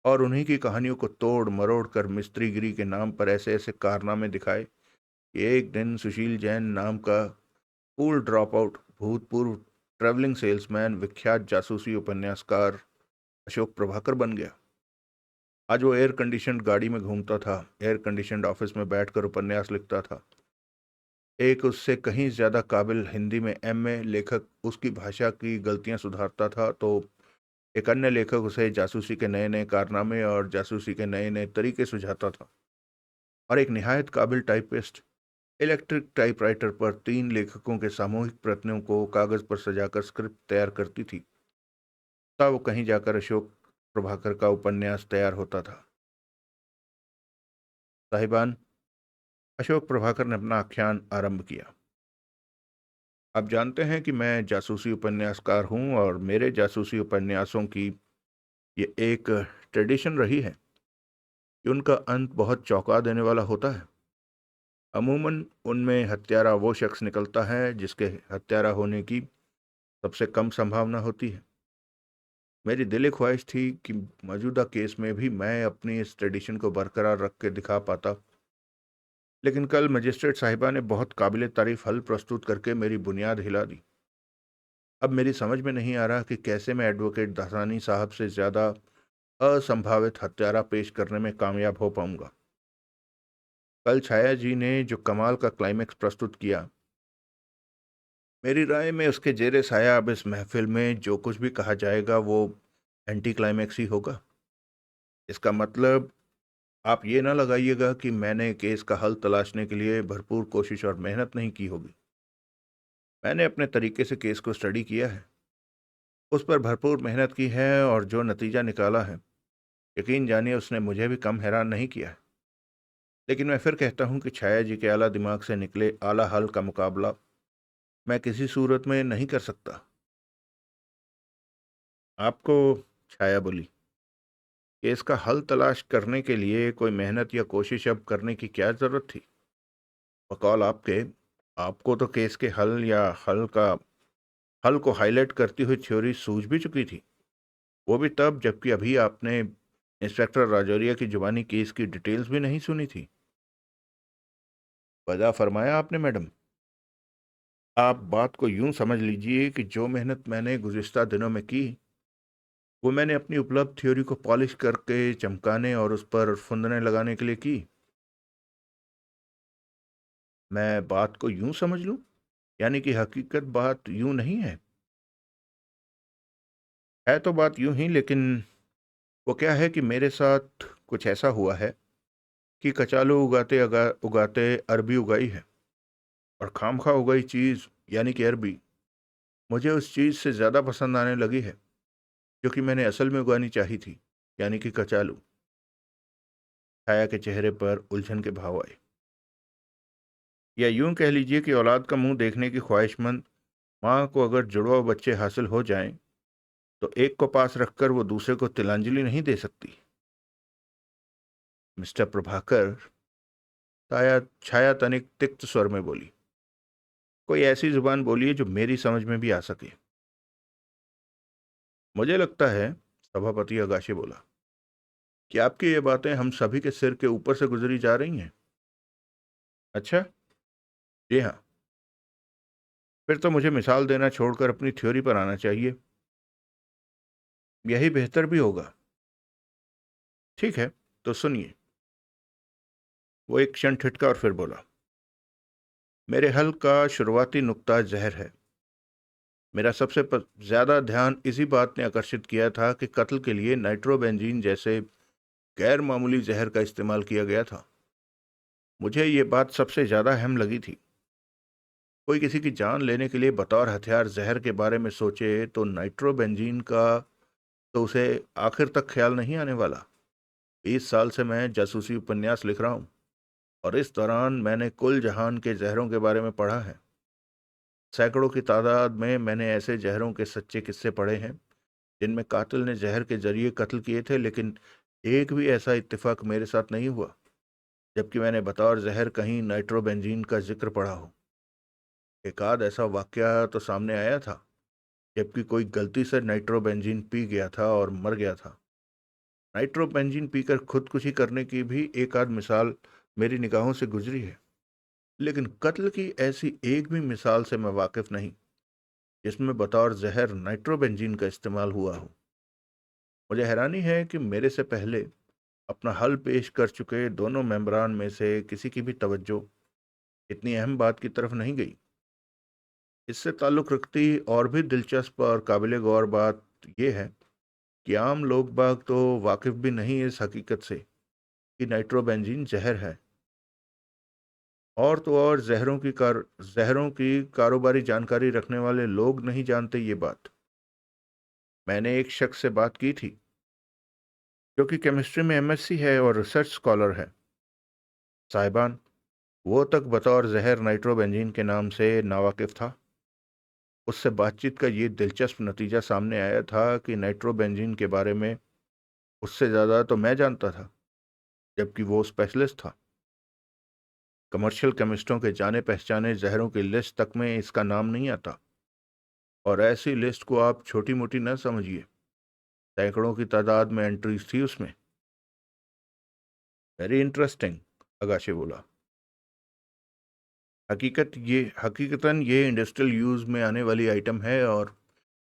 और उन्हीं की कहानियों को तोड़ मरोड़ कर मिस्त्रीगिरी के नाम पर ऐसे ऐसे कारनामे दिखाए कि एक दिन सुशील जैन नाम का कूल ड्रॉप आउट भूतपूर्व ट्रेवलिंग सेल्समैन विख्यात जासूसी उपन्यासकार अशोक प्रभाकर बन गया। आज वो एयर कंडीशनड गाड़ी में घूमता था, एयर कंडीशनड ऑफिस में बैठकर उपन्यास लिखता था। एक उससे कहीं ज्यादा काबिल हिंदी में एमए लेखक उसकी भाषा की गलतियां सुधारता था, तो एक अन्य लेखक उसे जासूसी के नए नए कारनामे और जासूसी के नए नए तरीके सुझाता था। और एक निहायत काबिल टाइपिस्ट इलेक्ट्रिक टाइपराइटर पर 3 लेखकों के सामूहिक प्रतियों को कागज पर सजाकर स्क्रिप्ट तैयार करती थी। तब कहीं जाकर अशोक प्रभाकर का उपन्यास तैयार होता था। साहिबान, अशोक प्रभाकर ने अपना आख्यान आरंभ किया। आप जानते हैं कि मैं जासूसी उपन्यासकार हूं और मेरे जासूसी उपन्यासों की ये एक ट्रेडिशन रही है कि उनका अंत बहुत चौंका देने वाला होता है। अमूमन उनमें हत्यारा वो शख्स निकलता है जिसके हत्यारा होने की सबसे कम संभावना होती है। मेरी दिली ख्वाहिश थी कि मौजूदा केस में भी मैं अपनी इस ट्रेडिशन को बरकरार रख के दिखा पाता, लेकिन कल मजिस्ट्रेट साहिबा ने बहुत काबिल तारीफ हल प्रस्तुत करके मेरी बुनियाद हिला दी। अब मेरी समझ में नहीं आ रहा कि कैसे मैं एडवोकेट दसानी साहब से ज़्यादा असंभावित हत्यारा पेश करने में कामयाब हो पाऊंगा। कल छाया जी ने जो कमाल का क्लाइमेक्स प्रस्तुत किया, मेरी राय में उसके जेरे साया अब इस महफिल में जो कुछ भी कहा जाएगा वो एंटी क्लाइमेक्स ही होगा। इसका मतलब आप ये ना लगाइएगा कि मैंने केस का हल तलाशने के लिए भरपूर कोशिश और मेहनत नहीं की होगी। मैंने अपने तरीके से केस को स्टडी किया है, उस पर भरपूर मेहनत की है और जो नतीजा निकाला है, यकीन जानिए उसने मुझे भी कम हैरान नहीं किया है। लेकिन मैं फिर कहता हूँ कि छाया जी के आला दिमाग से निकले आला हल का मुकाबला मैं किसी सूरत में नहीं कर सकता। आपको, छाया बोली, केस का हल तलाश करने के लिए कोई मेहनत या कोशिश अब करने की क्या जरूरत थी? बकौल आपके, आपको तो केस के हल को हाईलाइट करती हुई थ्योरी सूझ भी चुकी थी, वो भी तब जबकि अभी आपने इंस्पेक्टर राजौरिया की जुबानी केस की डिटेल्स भी नहीं सुनी थी। वजह फरमाया आपने मैडम। आप बात को यूं समझ लीजिए कि जो मेहनत मैंने गुज़िस्ता दिनों में की, वो मैंने अपनी उपलब्ध थ्योरी को पॉलिश करके चमकाने और उस पर फुंदने लगाने के लिए की। मैं बात को यूं समझ लूं, यानी कि हकीकत बात यूं नहीं है? है तो बात यूं ही, लेकिन वो क्या है कि मेरे साथ कुछ ऐसा हुआ है कि कचालू उगाते अरबी उगाई है, और खामखा उगाई चीज़ यानी कि अरबी मुझे उस चीज़ से ज़्यादा पसंद आने लगी है जो कि मैंने असल में उगानी चाही थी, यानी कि कचालू। छाया के चेहरे पर उलझन के भाव आए। या यूं कह लीजिए कि औलाद का मुंह देखने की ख्वाहिशमंद माँ को अगर जुड़वा बच्चे हासिल हो जाएं, तो एक को पास रखकर वो दूसरे को तिलांजलि नहीं दे सकती। मिस्टर प्रभाकर, छाया तनिक तिक्त स्वर में बोली, कोई ऐसी जुबान बोलिए जो मेरी समझ में भी आ सके। मुझे लगता है, सभापति अगाशे बोला, कि आपकी ये बातें हम सभी के सिर के ऊपर से गुजरी जा रही हैं। अच्छा, जी हाँ। फिर तो मुझे मिसाल देना छोड़कर अपनी थ्योरी पर आना चाहिए। यही बेहतर भी होगा। ठीक है, तो सुनिए। वो एक क्षण ठिठका और फिर बोला, मेरे हल का शुरुआती नुक्ता जहर है। मेरा ज्यादा ध्यान इसी बात ने आकर्षित किया था कि कत्ल के लिए नाइट्रोबेंजीन जैसे गैर मामूली जहर का इस्तेमाल किया गया था। मुझे ये बात सबसे ज्यादा अहम लगी थी। कोई किसी की जान लेने के लिए बतौर हथियार जहर के बारे में सोचे तो नाइट्रोबेंजीन का तो उसे आखिर तक ख्याल नहीं आने वाला। 20 साल से मैं जासूसी उपन्यास लिख रहा हूँ, और इस दौरान मैंने कुल जहान के जहरों के बारे में पढ़ा है। सैकड़ों की तादाद में मैंने ऐसे जहरों के सच्चे किस्से पढ़े हैं जिनमें कातिल ने जहर के जरिए कत्ल किए थे, लेकिन एक भी ऐसा इत्तेफाक मेरे साथ नहीं हुआ जबकि मैंने बतौर जहर कहीं नाइट्रोबेंजीन का जिक्र पढ़ा हो। एक आध ऐसा वाकया तो सामने आया था जबकि कोई गलती से नाइट्रोबेंजीन पी गया था और मर गया था। नाइट्रोबेंजीन पीकर खुदकुशी करने की भी एक आध मिसाल मेरी निगाहों से गुजरी है, लेकिन कत्ल की ऐसी एक भी मिसाल से मैं वाकिफ नहीं जिसमें बतौर जहर नाइट्रोबेंजीन का इस्तेमाल हुआ हो। मुझे हैरानी है कि मेरे से पहले अपना हल पेश कर चुके दोनों मेंबरान में से किसी की भी तवज्जो इतनी अहम बात की तरफ नहीं गई। इससे ताल्लुक़ रखती और भी दिलचस्प और काबिल गौर बात यह है कि आम लोग बाग तो वाकिफ भी नहीं इस हकीकत से कि नाइट्रोबेंजीन जहर है। और तो और जहरों की कारोबारी जानकारी रखने वाले लोग नहीं जानते ये बात। मैंने एक शख्स से बात की थी जो कि केमिस्ट्री में एमएससी है और रिसर्च स्कॉलर है। साहिबान, वो तक बतौर जहर नाइट्रोबेंजीन के नाम से नावाकिफ था। उससे बातचीत का ये दिलचस्प नतीजा सामने आया था कि नाइट्रोबेंजीन के बारे में उससे ज़्यादा तो मैं जानता था, जबकि वो स्पेशलिस्ट था। कमर्शियल केमिस्टों के जाने पहचाने जहरों की लिस्ट तक में इसका नाम नहीं आता, और ऐसी लिस्ट को आप छोटी मोटी न समझिए। सैकड़ों की तादाद में एंट्रीज थी उसमें। वेरी इंटरेस्टिंग, अगाशे बोला। हकीकतन ये इंडस्ट्रियल यूज़ में आने वाली आइटम है और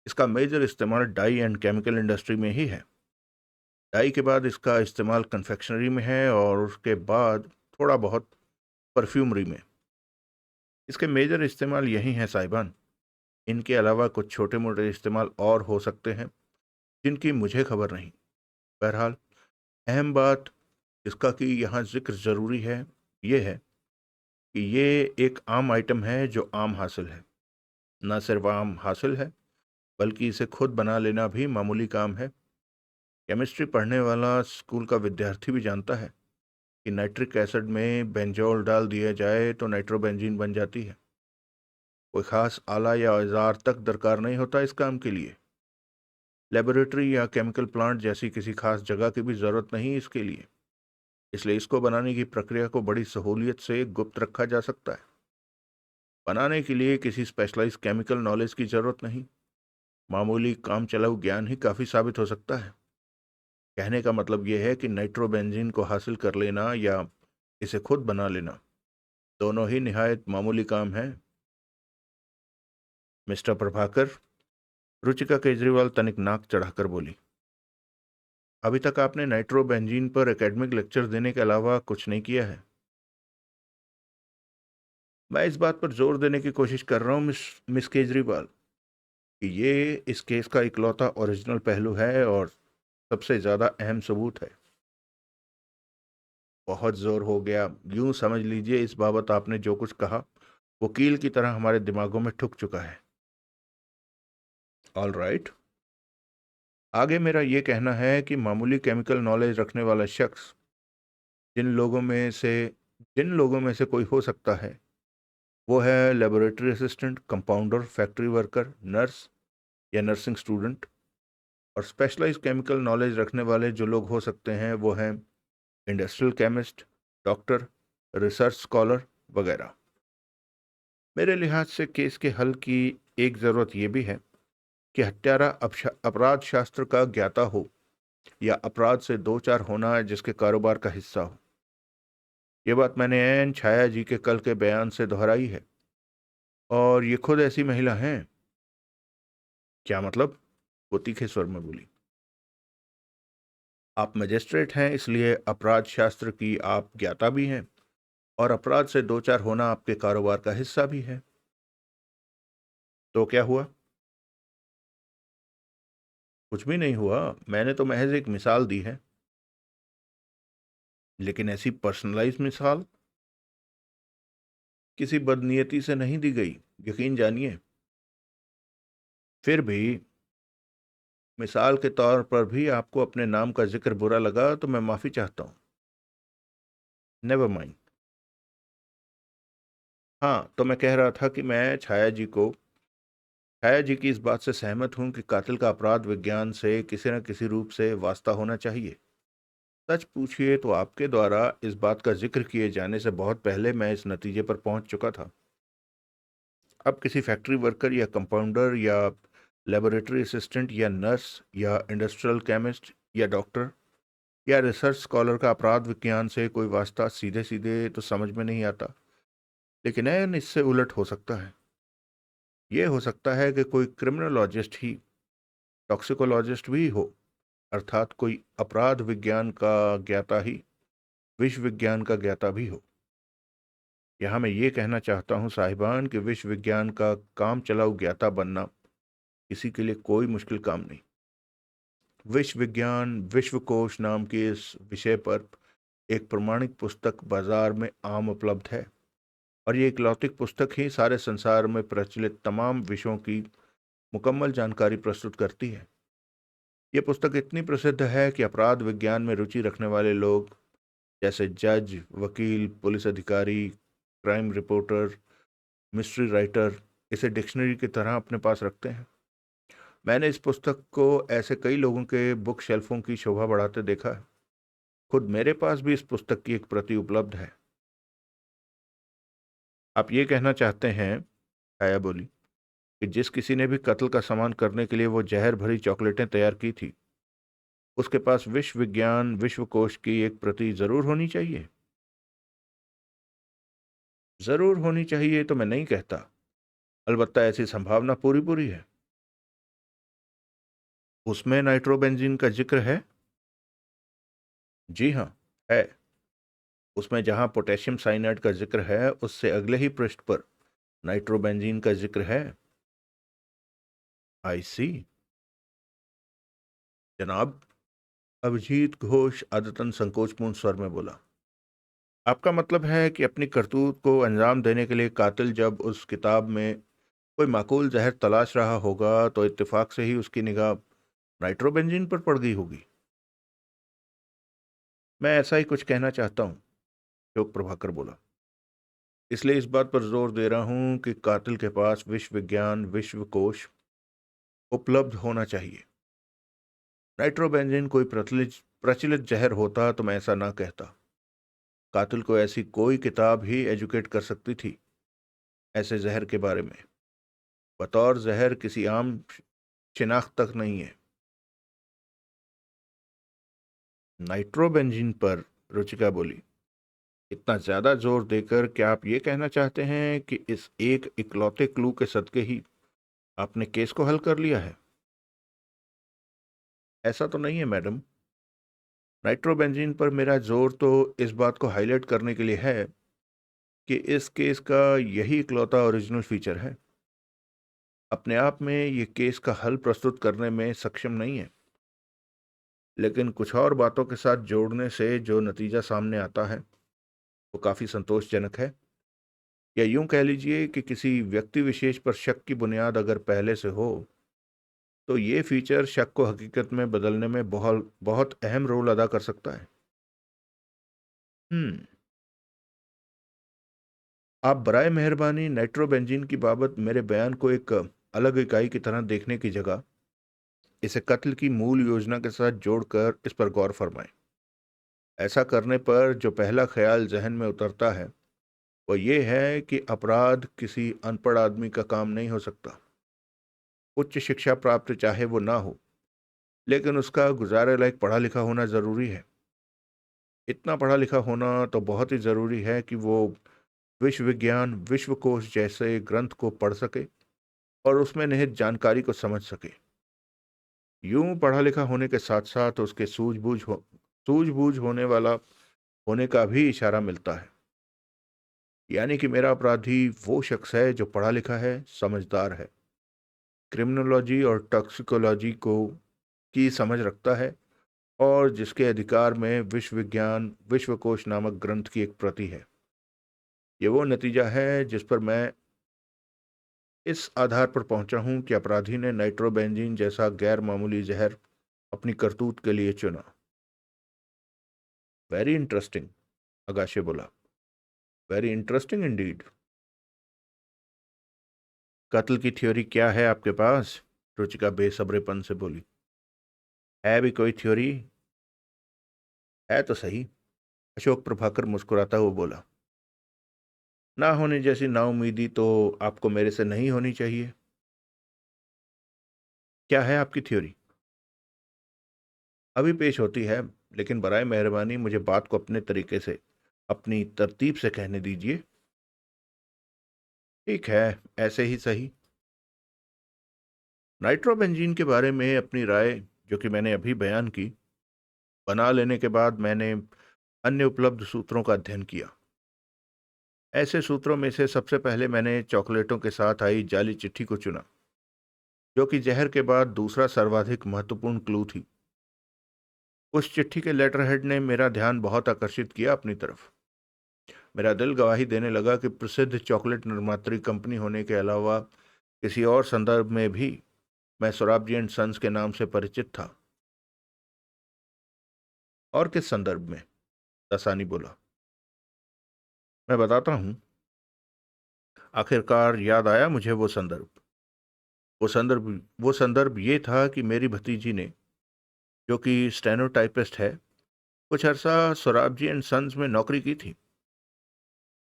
इसका मेजर इस्तेमाल डाई एंड केमिकल इंडस्ट्री में ही है। डाई के बाद इसका इस्तेमाल कन्फेक्शनरी में है और उसके बाद थोड़ा बहुत परफ्यूमरी में। इसके मेजर इस्तेमाल यही हैं साहिबान। इनके अलावा कुछ छोटे मोटे इस्तेमाल और हो सकते हैं जिनकी मुझे खबर नहीं। बहरहाल अहम बात इसका कि यहाँ जिक्र ज़रूरी है ये है कि ये एक आम आइटम है जो आम हासिल है। न सिर्फ आम हासिल है बल्कि इसे खुद बना लेना भी मामूली काम है। केमिस्ट्री पढ़ने वाला स्कूल का विद्यार्थी भी जानता है कि नाइट्रिक एसिड में बेंजोल डाल दिया जाए तो नाइट्रोबेंजीन बन जाती है। कोई ख़ास आला या औजार तक दरकार नहीं होता इस काम के लिए। लेबोरेटरी या केमिकल प्लांट जैसी किसी खास जगह की भी ज़रूरत नहीं इसके लिए। इसलिए इसको बनाने की प्रक्रिया को बड़ी सहूलियत से गुप्त रखा जा सकता है। बनाने के लिए किसी स्पेशलाइज्ड केमिकल नॉलेज की ज़रूरत नहीं, मामूली काम चलाऊ ज्ञान ही काफ़ी साबित हो सकता है। कहने का मतलब यह है कि नाइट्रोबेंजीन को हासिल कर लेना या इसे खुद बना लेना दोनों ही निहायत मामूली काम है। मिस्टर प्रभाकर, रुचिका केजरीवाल तनिक नाक चढ़ाकर बोली, अभी तक आपने नाइट्रोबेंजीन पर एकेडमिक लेक्चर देने के अलावा कुछ नहीं किया है। मैं इस बात पर जोर देने की कोशिश कर रहा हूँ मिस केजरीवाल कि ये इस केस का इकलौता ओरिजिनल पहलू है और सबसे ज़्यादा अहम सबूत है। बहुत जोर हो गया। यूं समझ लीजिए इस बाबत आपने जो कुछ कहा वो कील की तरह हमारे दिमागों में ठुक चुका है। ऑल राइट, आगे मेरा ये कहना है कि मामूली केमिकल नॉलेज रखने वाला शख्स जिन लोगों में से कोई हो सकता है वो है laboratory assistant, compounder, factory worker, nurse या नर्सिंग स्टूडेंट। और स्पेशलाइज्ड केमिकल नॉलेज रखने वाले जो लोग हो सकते हैं वो हैं industrial chemist, doctor, research scholar वगैरह। मेरे लिहाज से केस के हल की एक ज़रूरत यह भी है कि हत्यारा अपराध शास्त्र का ज्ञाता हो या अपराध से दो चार होना जिसके कारोबार का हिस्सा हो। ये बात मैंने एन छाया जी के कल के बयान से दोहराई है और ये खुद ऐसी महिला हैं। क्या मतलब? वो तीखे स्वर में बोली, आप मजिस्ट्रेट हैं इसलिए अपराध शास्त्र की आप ज्ञाता भी हैं और अपराध से दो चार होना आपके कारोबार का हिस्सा भी है। तो क्या हुआ? कुछ भी नहीं हुआ, मैंने तो महज एक मिसाल दी है। लेकिन ऐसी पर्सनलाइज मिसाल किसी बदनीयती से नहीं दी गई, यकीन जानिए। फिर भी मिसाल के तौर पर भी आपको अपने नाम का जिक्र बुरा लगा तो मैं माफ़ी चाहता हूँ। Never mind. हाँ, तो मैं कह रहा था कि मैं छाया जी की इस बात से सहमत हूँ कि कातिल का अपराध विज्ञान से किसी न किसी रूप से वास्ता होना चाहिए। सच पूछिए तो आपके द्वारा इस बात का जिक्र किए जाने से बहुत पहले मैं इस नतीजे पर पहुंच चुका था। अब किसी फैक्ट्री वर्कर या कंपाउंडर या लेबोरेटरी असिस्टेंट या नर्स या इंडस्ट्रियल केमिस्ट या डॉक्टर या रिसर्च स्कॉलर का अपराध विज्ञान से कोई वास्ता सीधे सीधे तो समझ में नहीं आता, लेकिन ऐन इससे उलट हो सकता है। ये हो सकता है कि कोई क्रिमिनोलॉजिस्ट ही टॉक्सिकोलॉजिस्ट भी हो, अर्थात कोई अपराध विज्ञान का ज्ञाता ही विश्व विज्ञान का ज्ञाता भी हो। यहाँ मैं ये कहना चाहता हूँ साहिबान कि विश्व विज्ञान का काम चलाऊ ज्ञाता बनना किसी के लिए कोई मुश्किल काम नहीं। विश्व विज्ञान विश्वकोश नाम के इस विषय पर एक प्रमाणिक पुस्तक बाजार में आम उपलब्ध है और ये इकलौती पुस्तक ही सारे संसार में प्रचलित तमाम विषयों की मुकम्मल जानकारी प्रस्तुत करती है। ये पुस्तक इतनी प्रसिद्ध है कि अपराध विज्ञान में रुचि रखने वाले लोग जैसे जज, वकील, पुलिस अधिकारी, क्राइम रिपोर्टर, मिस्ट्री राइटर इसे डिक्शनरी की तरह अपने पास रखते हैं। मैंने इस पुस्तक को ऐसे कई लोगों के बुक शेल्फों की शोभा बढ़ाते देखा है। खुद मेरे पास भी इस पुस्तक की एक प्रति उपलब्ध है। आप ये कहना चाहते हैं, छाया बोली, कि जिस किसी ने भी कत्ल का सामान करने के लिए वो जहर भरी चॉकलेटें तैयार की थी उसके पास विश्व विज्ञान विश्वकोश की एक प्रति जरूर होनी चाहिए। जरूर होनी चाहिए तो मैं नहीं कहता, अलबत्ता ऐसी संभावना पूरी पूरी है। उसमें नाइट्रोबेंजीन का जिक्र है? जी हाँ, है। उसमें जहां पोटेशियम साइनाइड का जिक्र है, उससे अगले ही पृष्ठ पर नाइट्रोबेंजीन का जिक्र है। आई सी। जनाब, अभिजीत घोष आदतन संकोचपूर्ण स्वर में बोला। आपका मतलब है कि अपनी करतूत को अंजाम देने के लिए कातिल जब उस किताब में कोई माकूल जहर तलाश रहा होगा तो इत्तेफाक से ही उसकी निगाह नाइट्रोबेंजीन पर पड़ गई होगी? मैं ऐसा ही कुछ कहना चाहता हूँ, शोक प्रभाकर बोला। इसलिए इस बात पर जोर दे रहा हूं कि कातिल के पास विश्व विज्ञान विश्वकोश उपलब्ध होना चाहिए। नाइट्रोबेंजीन कोई प्रचलित जहर होता तो मैं ऐसा ना कहता। कातिल को ऐसी कोई किताब ही एजुकेट कर सकती थी ऐसे जहर के बारे में। बतौर जहर किसी आम शिनाख्त तक नहीं है। नाइट्रोबेंजीन पर रुचिका बोली। इतना ज्यादा जोर देकर क्या आप ये कहना चाहते हैं कि इस एक इकलौते क्लू के सदके ही आपने केस को हल कर लिया है? ऐसा तो नहीं है मैडम। नाइट्रोबेंजीन पर मेरा जोर तो इस बात को हाईलाइट करने के लिए है कि इस केस का यही इकलौता ओरिजिनल फीचर है। अपने आप में ये केस का हल प्रस्तुत करने में सक्षम नहीं है, लेकिन कुछ और बातों के साथ जोड़ने से जो नतीजा सामने आता है वो काफी संतोषजनक है। या यूं कह लीजिए कि किसी व्यक्ति विशेष पर शक की बुनियाद अगर पहले से हो तो ये फीचर शक को हकीकत में बदलने में बहुत बहुत अहम रोल अदा कर सकता है। हम्म। आप बराए मेहरबानी नाइट्रोबेंजीन की बाबत मेरे बयान को एक अलग इकाई की तरह देखने की जगह इसे कत्ल की मूल योजना के साथ जोड़कर इस पर गौर फरमाएं। ऐसा करने पर जो पहला ख्याल जहन में उतरता है वो ये है कि अपराध किसी अनपढ़ आदमी का काम नहीं हो सकता। उच्च शिक्षा प्राप्त चाहे वो ना हो, लेकिन उसका गुजारे लायक पढ़ा लिखा होना जरूरी है। इतना पढ़ा लिखा होना तो बहुत ही जरूरी है कि वो विश्व विज्ञान विश्वकोश जैसे ग्रंथ को पढ़ सके और उसमें निहित जानकारी को समझ सके। यूं पढ़ा लिखा होने के साथ साथ उसके सूझबूझ होने वाला होने का भी इशारा मिलता है। यानी कि मेरा अपराधी वो शख्स है जो पढ़ा लिखा है, समझदार है, क्रिमिनोलॉजी और टॉक्सिकोलॉजी को की समझ रखता है और जिसके अधिकार में विश्व विज्ञान विश्वकोश नामक ग्रंथ की एक प्रति है। ये वो नतीजा है जिस पर मैं इस आधार पर पहुंचा हूं कि अपराधी ने नाइट्रोबेंजीन जैसा गैर मामूली जहर अपनी करतूत के लिए चुना। वेरी इंटरेस्टिंग, अगाशे बोला। Very interesting Indeed. कत्ल की थ्योरी क्या है आपके पास? रुचिका बेसब्रेपन से बोली। है भी कोई थ्योरी? है तो सही, अशोक प्रभाकर मुस्कुराता हुआ बोला। ना होने जैसी नाउमीदी तो आपको मेरे से नहीं होनी चाहिए। क्या है आपकी थ्योरी? अभी पेश होती है, लेकिन बराए मेहरबानी मुझे बात को अपने तरीके से, अपनी तरतीब से कहने दीजिए। ठीक है, ऐसे ही सही। नाइट्रोबेंजीन के बारे में अपनी राय, जो कि मैंने अभी बयान की, बना लेने के बाद मैंने अन्य उपलब्ध सूत्रों का अध्ययन किया। ऐसे सूत्रों में से सबसे पहले मैंने चॉकलेटों के साथ आई जाली चिट्ठी को चुना, जो कि जहर के बाद दूसरा सर्वाधिक महत्वपूर्ण क्लू थी। उस चिट्ठी के लेटर हेड ने मेरा ध्यान बहुत आकर्षित किया अपनी तरफ। मेरा दिल गवाही देने लगा कि प्रसिद्ध चॉकलेट निर्मात्री कंपनी होने के अलावा किसी और संदर्भ में भी मैं सोराबजी एंड सन्स के नाम से परिचित था। और किस संदर्भ में? दसानी बोला। मैं बताता हूं। आखिरकार याद आया मुझे वो संदर्भ ये था कि मेरी भतीजी ने, जो कि स्टेनोटाइपिस्ट है, कुछ अरसा सोराबजी एंड सन्स में नौकरी की थी।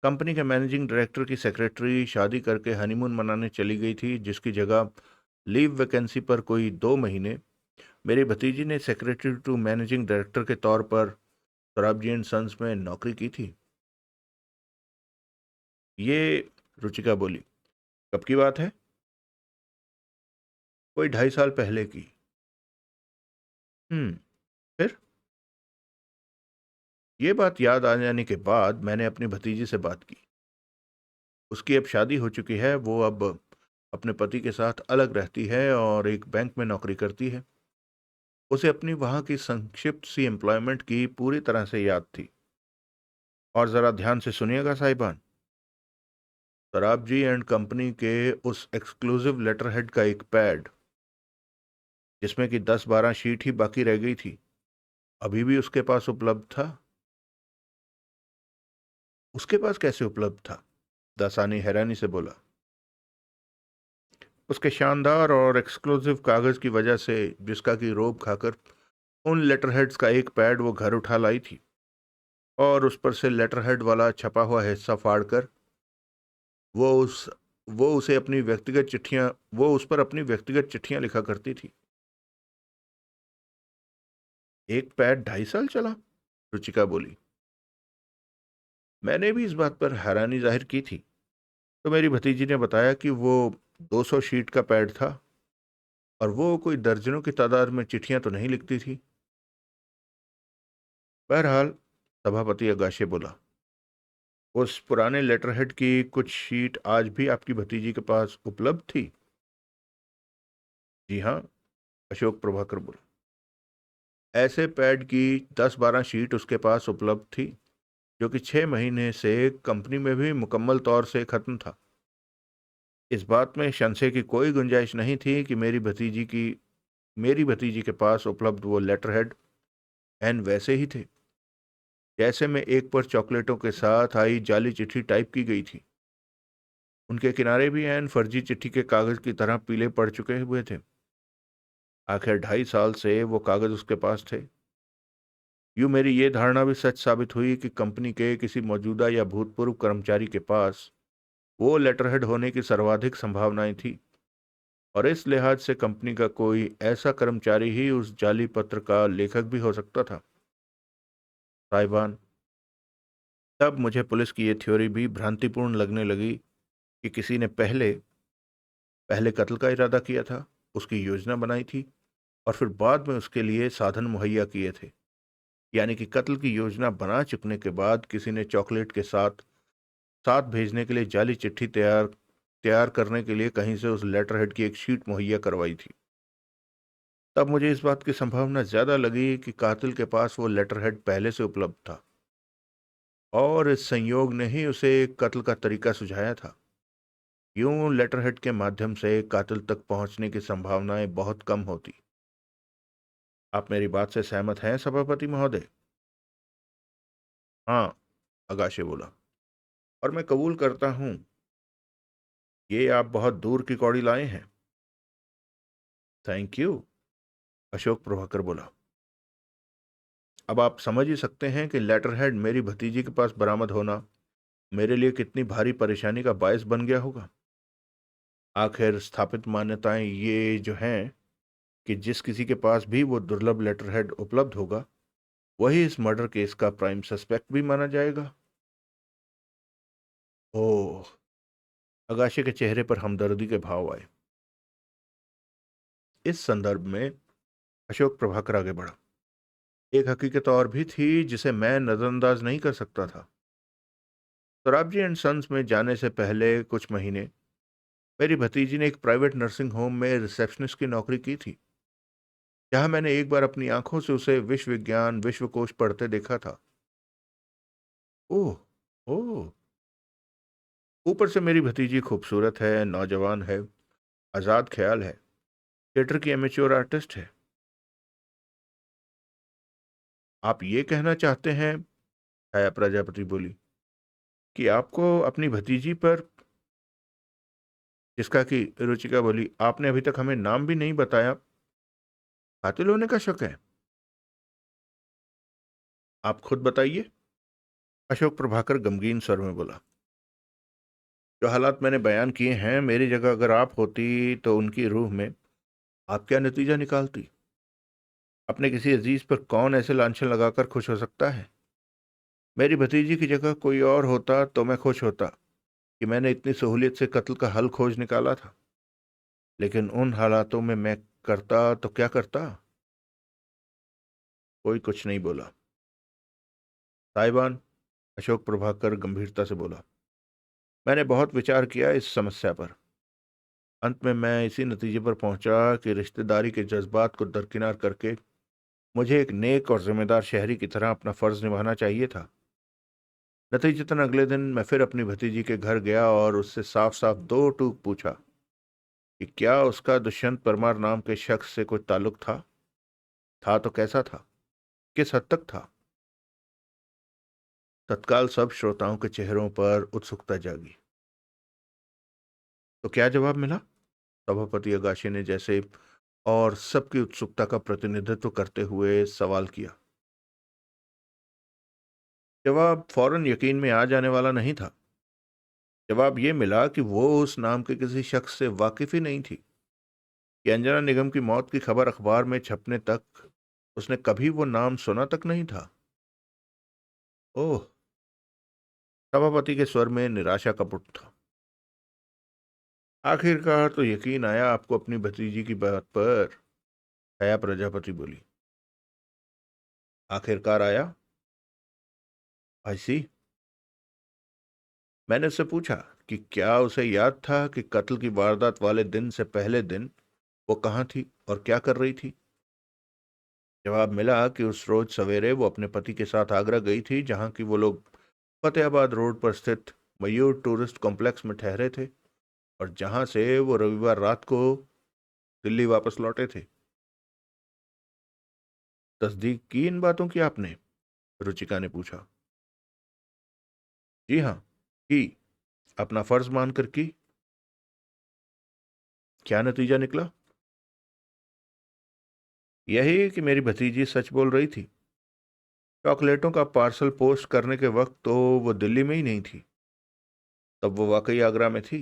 कंपनी के मैनेजिंग डायरेक्टर की सेक्रेटरी शादी करके हनीमून मनाने चली गई थी, जिसकी जगह लीव वैकेंसी पर कोई 2 महीने मेरी भतीजी ने सेक्रेटरी टू मैनेजिंग डायरेक्टर के तौर पर सराबजी एंड सन्स में नौकरी की थी। ये रुचिका बोली। कब की बात है? कोई 2.5 साल पहले की। फिर? ये बात याद आ जाने के बाद मैंने अपनी भतीजी से बात की। उसकी अब शादी हो चुकी है, वो अब अपने पति के साथ अलग रहती है और एक बैंक में नौकरी करती है। उसे अपनी वहां की संक्षिप्त सी एम्प्लॉयमेंट की पूरी तरह से याद थी। और जरा ध्यान से सुनिएगा साहिबान, सराबजी एंड कंपनी के उस एक्सक्लूसिव लेटर हेड का एक पैड, जिसमें कि 10-12 शीट ही बाकी रह गई थी, अभी भी उसके पास उपलब्ध था। उसके पास कैसे उपलब्ध था? दासानी हैरानी से बोला। उसके शानदार और एक्सक्लूसिव कागज की वजह से, जिसका कि रोब खाकर उन लेटरहेड्स का एक पैड वो घर उठा लाई थी और उस पर से लेटरहेड वाला छपा हुआ हिस्सा फाड़कर वो उस वो उसे अपनी व्यक्तिगत चिट्ठियां वो उस पर अपनी व्यक्तिगत चिट्ठियां लिखा करती थी। एक पैड 2.5 साल चला? रुचिका बोली। मैंने भी इस बात पर हैरानी जाहिर की थी, तो मेरी भतीजी ने बताया कि वो 200 शीट का पैड था और वो कोई दर्जनों की तादाद में चिट्ठियां तो नहीं लिखती थी। बहरहाल, सभापति अगाशे बोला, उस पुराने लेटरहेड की कुछ शीट आज भी आपकी भतीजी के पास उपलब्ध थी? जी हाँ, अशोक प्रभाकर बोला। ऐसे पैड की 10-12 शीट उसके पास उपलब्ध थी, जो कि 6 महीने से कंपनी में भी मुकम्मल तौर से खत्म था। इस बात में संशय की कोई गुंजाइश नहीं थी कि मेरी भतीजी के पास उपलब्ध वो लेटरहेड एन वैसे ही थे, जैसे में एक पर चॉकलेटों के साथ आई जाली चिट्ठी टाइप की गई थी। उनके किनारे भी एन फर्जी चिट्ठी के कागज की तरह पीले पड़ चुके हुए थे। आखिर 2.5 साल से वो कागज उसके पास थे। यूं मेरी ये धारणा भी सच साबित हुई कि कंपनी के किसी मौजूदा या भूतपूर्व कर्मचारी के पास वो लेटरहेड होने की सर्वाधिक संभावनाएं थी, और इस लिहाज से कंपनी का कोई ऐसा कर्मचारी ही उस जाली पत्र का लेखक भी हो सकता था। साहिबान, तब मुझे पुलिस की ये थ्योरी भी भ्रांतिपूर्ण लगने लगी कि किसी ने पहले पहले कत्ल का इरादा किया था, उसकी योजना बनाई थी और फिर बाद में उसके लिए साधन मुहैया किए थे। यानी कि कत्ल की योजना बना चुकने के बाद किसी ने चॉकलेट के साथ साथ भेजने के लिए जाली चिट्ठी तैयार तैयार करने के लिए कहीं से उस लेटरहेड की एक शीट मुहैया करवाई थी। तब मुझे इस बात की संभावना ज्यादा लगी कि कातिल के पास वो लेटरहेड पहले से उपलब्ध था और इस संयोग ने ही उसे कत्ल का तरीका सुझाया था। यूं लेटरहेड के माध्यम से कातिल तक पहुंचने की संभावनाएं बहुत कम होती। आप मेरी बात से सहमत हैं सभापति महोदय? हाँ, अगाशे बोला, और मैं कबूल करता हूं, ये आप बहुत दूर की कौड़ी लाए हैं। थैंक यू, अशोक प्रभाकर बोला। अब आप समझ ही सकते हैं कि लेटरहेड मेरी भतीजी के पास बरामद होना मेरे लिए कितनी भारी परेशानी का बायस बन गया होगा। आखिर स्थापित मान्यताएं ये जो हैं कि जिस किसी के पास भी वो दुर्लभ लेटरहेड उपलब्ध होगा, वही इस मर्डर केस का प्राइम सस्पेक्ट भी माना जाएगा। ओह! अगाशे के चेहरे पर हमदर्दी के भाव आए। इस संदर्भ में अशोक प्रभाकर आगे बढ़ा। एक हकीकत और भी थी जिसे मैं नजरअंदाज नहीं कर सकता था। सोराबजी एंड सन्स में जाने से पहले कुछ महीने मेरी भतीजी ने एक प्राइवेट नर्सिंग होम में रिसेप्शनिस्ट की नौकरी की थी, जहां मैंने एक बार अपनी आंखों से उसे विश्व विज्ञान विश्वकोश पढ़ते देखा था। ओह! ओह! ऊपर से मेरी भतीजी खूबसूरत है, नौजवान है, आजाद ख्याल है, थिएटर की एमेच्योर आर्टिस्ट है। आप ये कहना चाहते हैं, छाया प्रजापति बोली, कि आपको अपनी भतीजी पर, जिसका कि रुचिका बोली, आपने अभी तक हमें नाम भी नहीं बताया, कातिल होने का शक है? आप खुद बताइए, अशोक प्रभाकर गमगीन स्वर में बोला। जो हालात मैंने बयान किए हैं, मेरी जगह अगर आप होती तो उनकी रूह में आप क्या नतीजा निकालती? अपने किसी अजीज पर कौन ऐसे लांछन लगाकर खुश हो सकता है? मेरी भतीजी की जगह कोई और होता तो मैं खुश होता कि मैंने इतनी सहूलियत से कत्ल का हल खोज निकाला था। लेकिन उन हालातों में मैं करता तो क्या करता? कोई कुछ नहीं बोला। साहिबान, अशोक प्रभाकर गंभीरता से बोला, मैंने बहुत विचार किया इस समस्या पर। अंत में मैं इसी नतीजे पर पहुंचा कि रिश्तेदारी के जज्बात को दरकिनार करके मुझे एक नेक और जिम्मेदार शहरी की तरह अपना फर्ज निभाना चाहिए था। नतीजतन अगले दिन मैं फिर अपनी भतीजी के घर गया और उससे साफ साफ दो टूक पूछा कि क्या उसका दुष्यंत परमार नाम के शख्स से कोई ताल्लुक था तो कैसा था, किस हद तक था। तत्काल सब श्रोताओं के चेहरों पर उत्सुकता जागी। तो क्या जवाब मिला? सभापति अगाशी ने जैसे और सबकी उत्सुकता का प्रतिनिधित्व करते हुए सवाल किया। जवाब फौरन यकीन में आ जाने वाला नहीं था। जवाब ये मिला कि वो उस नाम के किसी शख्स से वाकिफ ही नहीं थी कि अंजना निगम की मौत की खबर अखबार में छपने तक उसने कभी वो नाम सुना तक नहीं था। ओह! सभापति के स्वर में निराशा का पुट था। आखिरकार तो यकीन आया आपको अपनी भतीजी की बात पर, छाया प्रजापति बोली। आखिरकार आया? आई सी। मैंने उससे पूछा कि क्या उसे याद था कि कत्ल की वारदात वाले दिन से पहले दिन वो कहाँ थी और क्या कर रही थी। जवाब मिला कि उस रोज सवेरे वो अपने पति के साथ आगरा गई थी, जहां की वो लोग फतेहाबाद रोड पर स्थित मयूर टूरिस्ट कॉम्प्लेक्स में ठहरे थे और जहां से वो रविवार रात को दिल्ली वापस लौटे थे। तस्दीक की इन बातों की आपने? रुचिका ने पूछा। जी हाँ, की। अपना फर्ज मानकर की। क्या नतीजा निकला? यही कि मेरी भतीजी सच बोल रही थी। चॉकलेटों का पार्सल पोस्ट करने के वक्त तो वो दिल्ली में ही नहीं थी। तब वो वाकई आगरा में थी।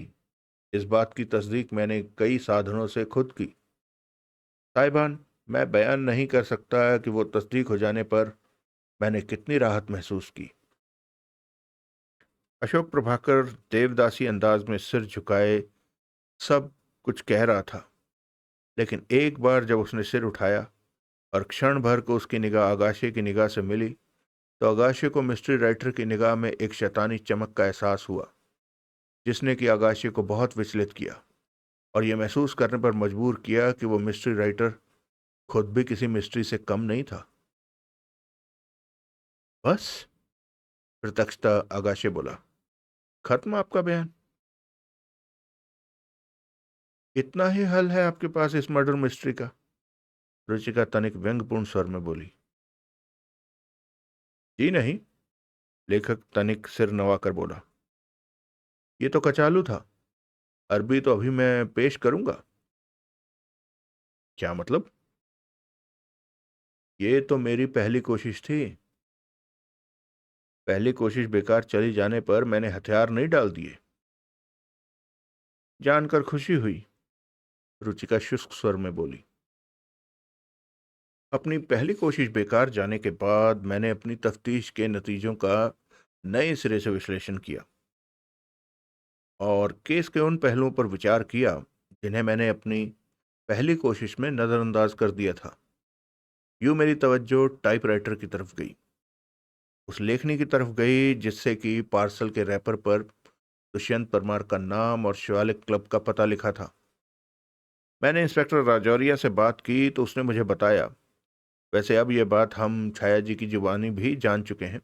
इस बात की तस्दीक मैंने कई साधनों से खुद की। साहिबान, मैं बयान नहीं कर सकता कि वो तस्दीक हो जाने पर मैंने कितनी राहत महसूस की। अशोक प्रभाकर देवदासी अंदाज में सिर झुकाए सब कुछ कह रहा था, लेकिन एक बार जब उसने सिर उठाया और क्षण भर को उसकी निगाह आगाशे की निगाह से मिली, तो आगाशे को मिस्ट्री राइटर की निगाह में एक शैतानी चमक का एहसास हुआ, जिसने कि आगाशे को बहुत विचलित किया और यह महसूस करने पर मजबूर किया कि वो मिस्ट्री राइटर खुद भी किसी मिस्ट्री से कम नहीं था। बस? प्रत्यक्षता आगाशे बोला। खत्म आपका बयान? इतना ही हल है आपके पास इस मर्डर मिस्ट्री का? रुचिका तनिक व्यंग्यपूर्ण स्वर में बोली। जी नहीं। लेखक तनिक सिर नवाकर बोला। ये तो कचालू था। अरबी तो अभी मैं पेश करूंगा। क्या मतलब? ये तो मेरी पहली कोशिश थी। पहली कोशिश बेकार चली जाने पर मैंने हथियार नहीं डाल दिए। जानकर खुशी हुई, रुचिका शुष्क स्वर में बोली। अपनी पहली कोशिश बेकार जाने के बाद मैंने अपनी तफ्तीश के नतीजों का नए सिरे से विश्लेषण किया और केस के उन पहलुओं पर विचार किया जिन्हें मैंने अपनी पहली कोशिश में नजरअंदाज कर दिया था। यूं मेरी तवज्जो टाइपराइटर की तरफ गई, उस लेखनी की तरफ गई जिससे कि पार्सल के रैपर पर दुष्यंत परमार का नाम और शिवालिक क्लब का पता लिखा था। मैंने इंस्पेक्टर राजौरिया से बात की तो उसने मुझे बताया, वैसे अब यह बात हम छाया जी की जुबानी भी जान चुके हैं,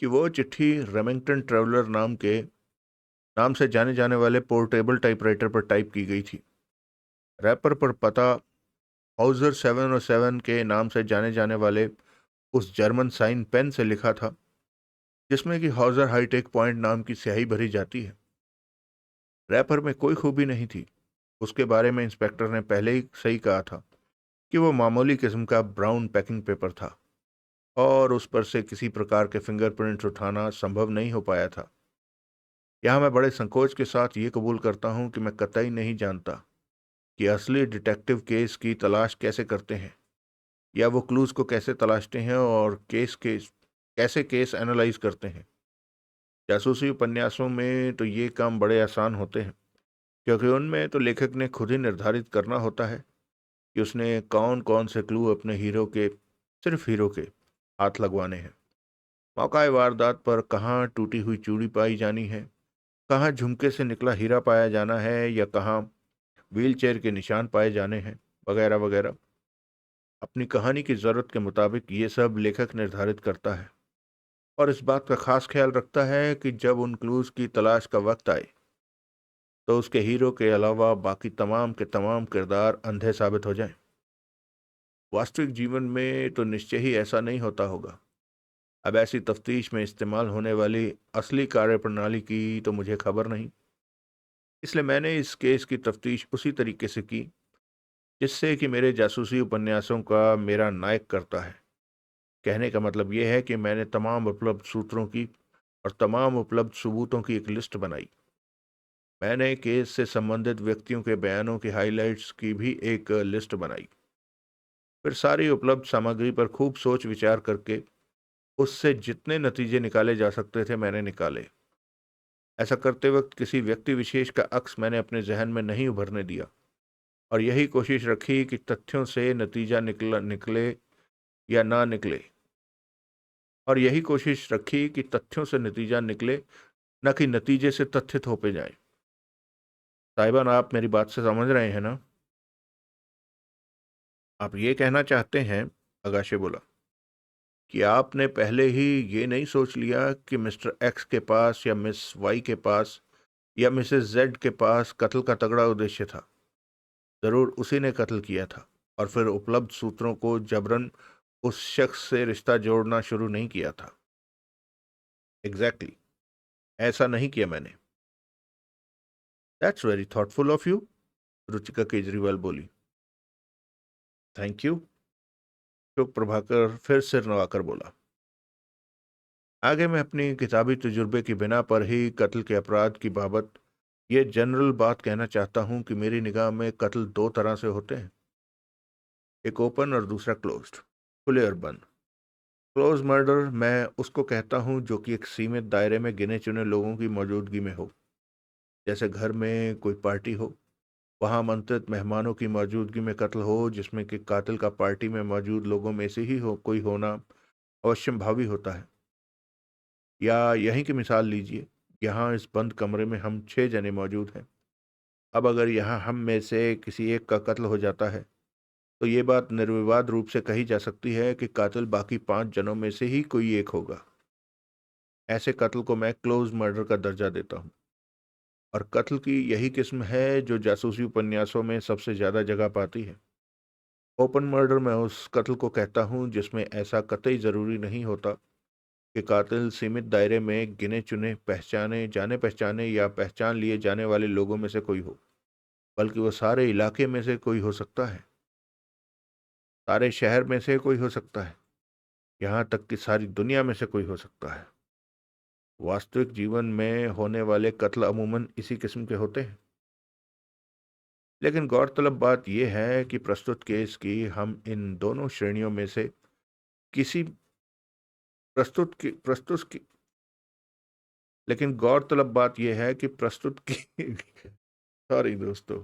कि वो चिट्ठी रेमिंगटन ट्रेवलर नाम से जाने जाने वाले पोर्टेबल टाइपराइटर पर टाइप की गई थी। रैपर पर पता हाउजर 707 के नाम से जाने जाने वाले उस जर्मन साइन पेन से लिखा था जिसमें कि हाउजर हाईटेक पॉइंट नाम की स्याही भरी जाती है। रैपर में कोई खूबी नहीं थी। उसके बारे में इंस्पेक्टर ने पहले ही सही कहा था कि वो मामूली किस्म का ब्राउन पैकिंग पेपर था और उस पर से किसी प्रकार के फिंगरप्रिंट्स उठाना संभव नहीं हो पाया था। यहाँ मैं बड़े संकोच के साथ ये कबूल करता हूँ कि मैं कतई नहीं जानता कि असली डिटेक्टिव केस की तलाश कैसे करते हैं, या वो क्लूज को कैसे तलाशते हैं और कैसे केस एनालाइज करते हैं। जासूसी उपन्यासों में तो ये काम बड़े आसान होते हैं, क्योंकि उनमें तो लेखक ने खुद ही निर्धारित करना होता है कि उसने कौन कौन से क्लू अपने सिर्फ हीरो के हाथ लगवाने हैं। मौका वारदात पर कहाँ टूटी हुई चूड़ी पाई जानी है, कहाँ झुमके से निकला हीरा पाया जाना है, या कहाँ व्हीलचेयर के निशान पाए जाने हैं, वगैरह वगैरह। अपनी कहानी की ज़रूरत के मुताबिक ये सब लेखक निर्धारित करता है, और इस बात का खास ख्याल रखता है कि जब उन क्लूज की तलाश का वक्त आए तो उसके हीरो के अलावा बाकी तमाम के तमाम किरदार अंधे साबित हो जाएं। वास्तविक जीवन में तो निश्चय ही ऐसा नहीं होता होगा। अब ऐसी तफ्तीश में इस्तेमाल होने वाली असली कार्यप्रणाली की तो मुझे खबर नहीं, इसलिए मैंने इस केस की तफ्तीश उसी तरीके से की जिससे कि मेरे जासूसी उपन्यासों का मेरा नायक करता है। कहने का मतलब यह है कि मैंने तमाम उपलब्ध सूत्रों की और तमाम उपलब्ध सबूतों की एक लिस्ट बनाई। मैंने केस से संबंधित व्यक्तियों के बयानों की हाइलाइट्स की भी एक लिस्ट बनाई। फिर सारी उपलब्ध सामग्री पर खूब सोच विचार करके उससे जितने नतीजे निकाले जा सकते थे मैंने निकाले। ऐसा करते वक्त किसी व्यक्ति विशेष का अक्स मैंने अपने जहन में नहीं उभरने दिया, और यही कोशिश रखी कि तथ्यों से नतीजा निकले या ना निकले, और यही कोशिश रखी कि तथ्यों से नतीजा निकले, न कि नतीजे से तथ्य थोपे जाएं। साहिबान, आप मेरी बात से समझ रहे हैं ना? आप ये कहना चाहते हैं, अगाशे बोला, कि आपने पहले ही ये नहीं सोच लिया कि मिस्टर एक्स के पास या मिस वाई के पास या मिसेस जेड के पास कत्ल का तगड़ा उद्देश्य था। जरूर उसी ने कत्ल किया था, और फिर उपलब्ध सूत्रों को जबरन उस शख्स से रिश्ता जोड़ना शुरू नहीं किया था। एग्जैक्टली ऐसा नहीं किया मैंने। That's very thoughtful of you, Ruchika Kejriwal बोली। थैंक यू, शुभ प्रभाकर फिर सिर नवाकर बोला। आगे मैं अपनी किताबी तजुर्बे की बिना पर ही कत्ल के अपराध की बाबत ये जनरल बात कहना चाहता हूं कि मेरी निगाह में कत्ल दो तरह से होते हैं, एक ओपन और दूसरा क्लोज्ड, खुले और बंद। क्लोज मर्डर मैं उसको कहता हूं जो कि एक सीमित दायरे में गिने चुने लोगों की मौजूदगी में हो, जैसे घर में कोई पार्टी हो, वहां आमंत्रित मेहमानों की मौजूदगी में कत्ल हो, जिसमें कि कातिल का पार्टी में मौजूद लोगों में से ही हो कोई होना अवश्यंभावी होता है। या यहीं की मिसाल लीजिए, यहाँ इस बंद कमरे में हम 6 जने मौजूद हैं। अब अगर यहाँ हम में से किसी एक का कत्ल हो जाता है तो ये बात निर्विवाद रूप से कही जा सकती है कि कातिल बाकी 5 जनों में से ही कोई एक होगा। ऐसे कत्ल को मैं क्लोज मर्डर का दर्जा देता हूँ, और कत्ल की यही किस्म है जो जासूसी उपन्यासों में सबसे ज्यादा जगह पाती है। ओपन मर्डर मैं उस कत्ल को कहता हूँ जिसमें ऐसा कतई जरूरी नहीं होता कि कातिल सीमित दायरे में गिने चुने जाने पहचाने या पहचान लिए जाने वाले लोगों में से कोई हो, बल्कि वो सारे इलाके में से कोई हो सकता है, सारे शहर में से कोई हो सकता है, यहाँ तक कि सारी दुनिया में से कोई हो सकता है। वास्तविक जीवन में होने वाले कत्ल अमूमन इसी किस्म के होते हैं। लेकिन गौरतलब बात यह है कि प्रस्तुत केस की हम इन दोनों श्रेणियों में से किसी प्रस्तुत की प्रस्तुत की लेकिन गौरतलब बात यह है कि प्रस्तुत की सॉरी दोस्तों,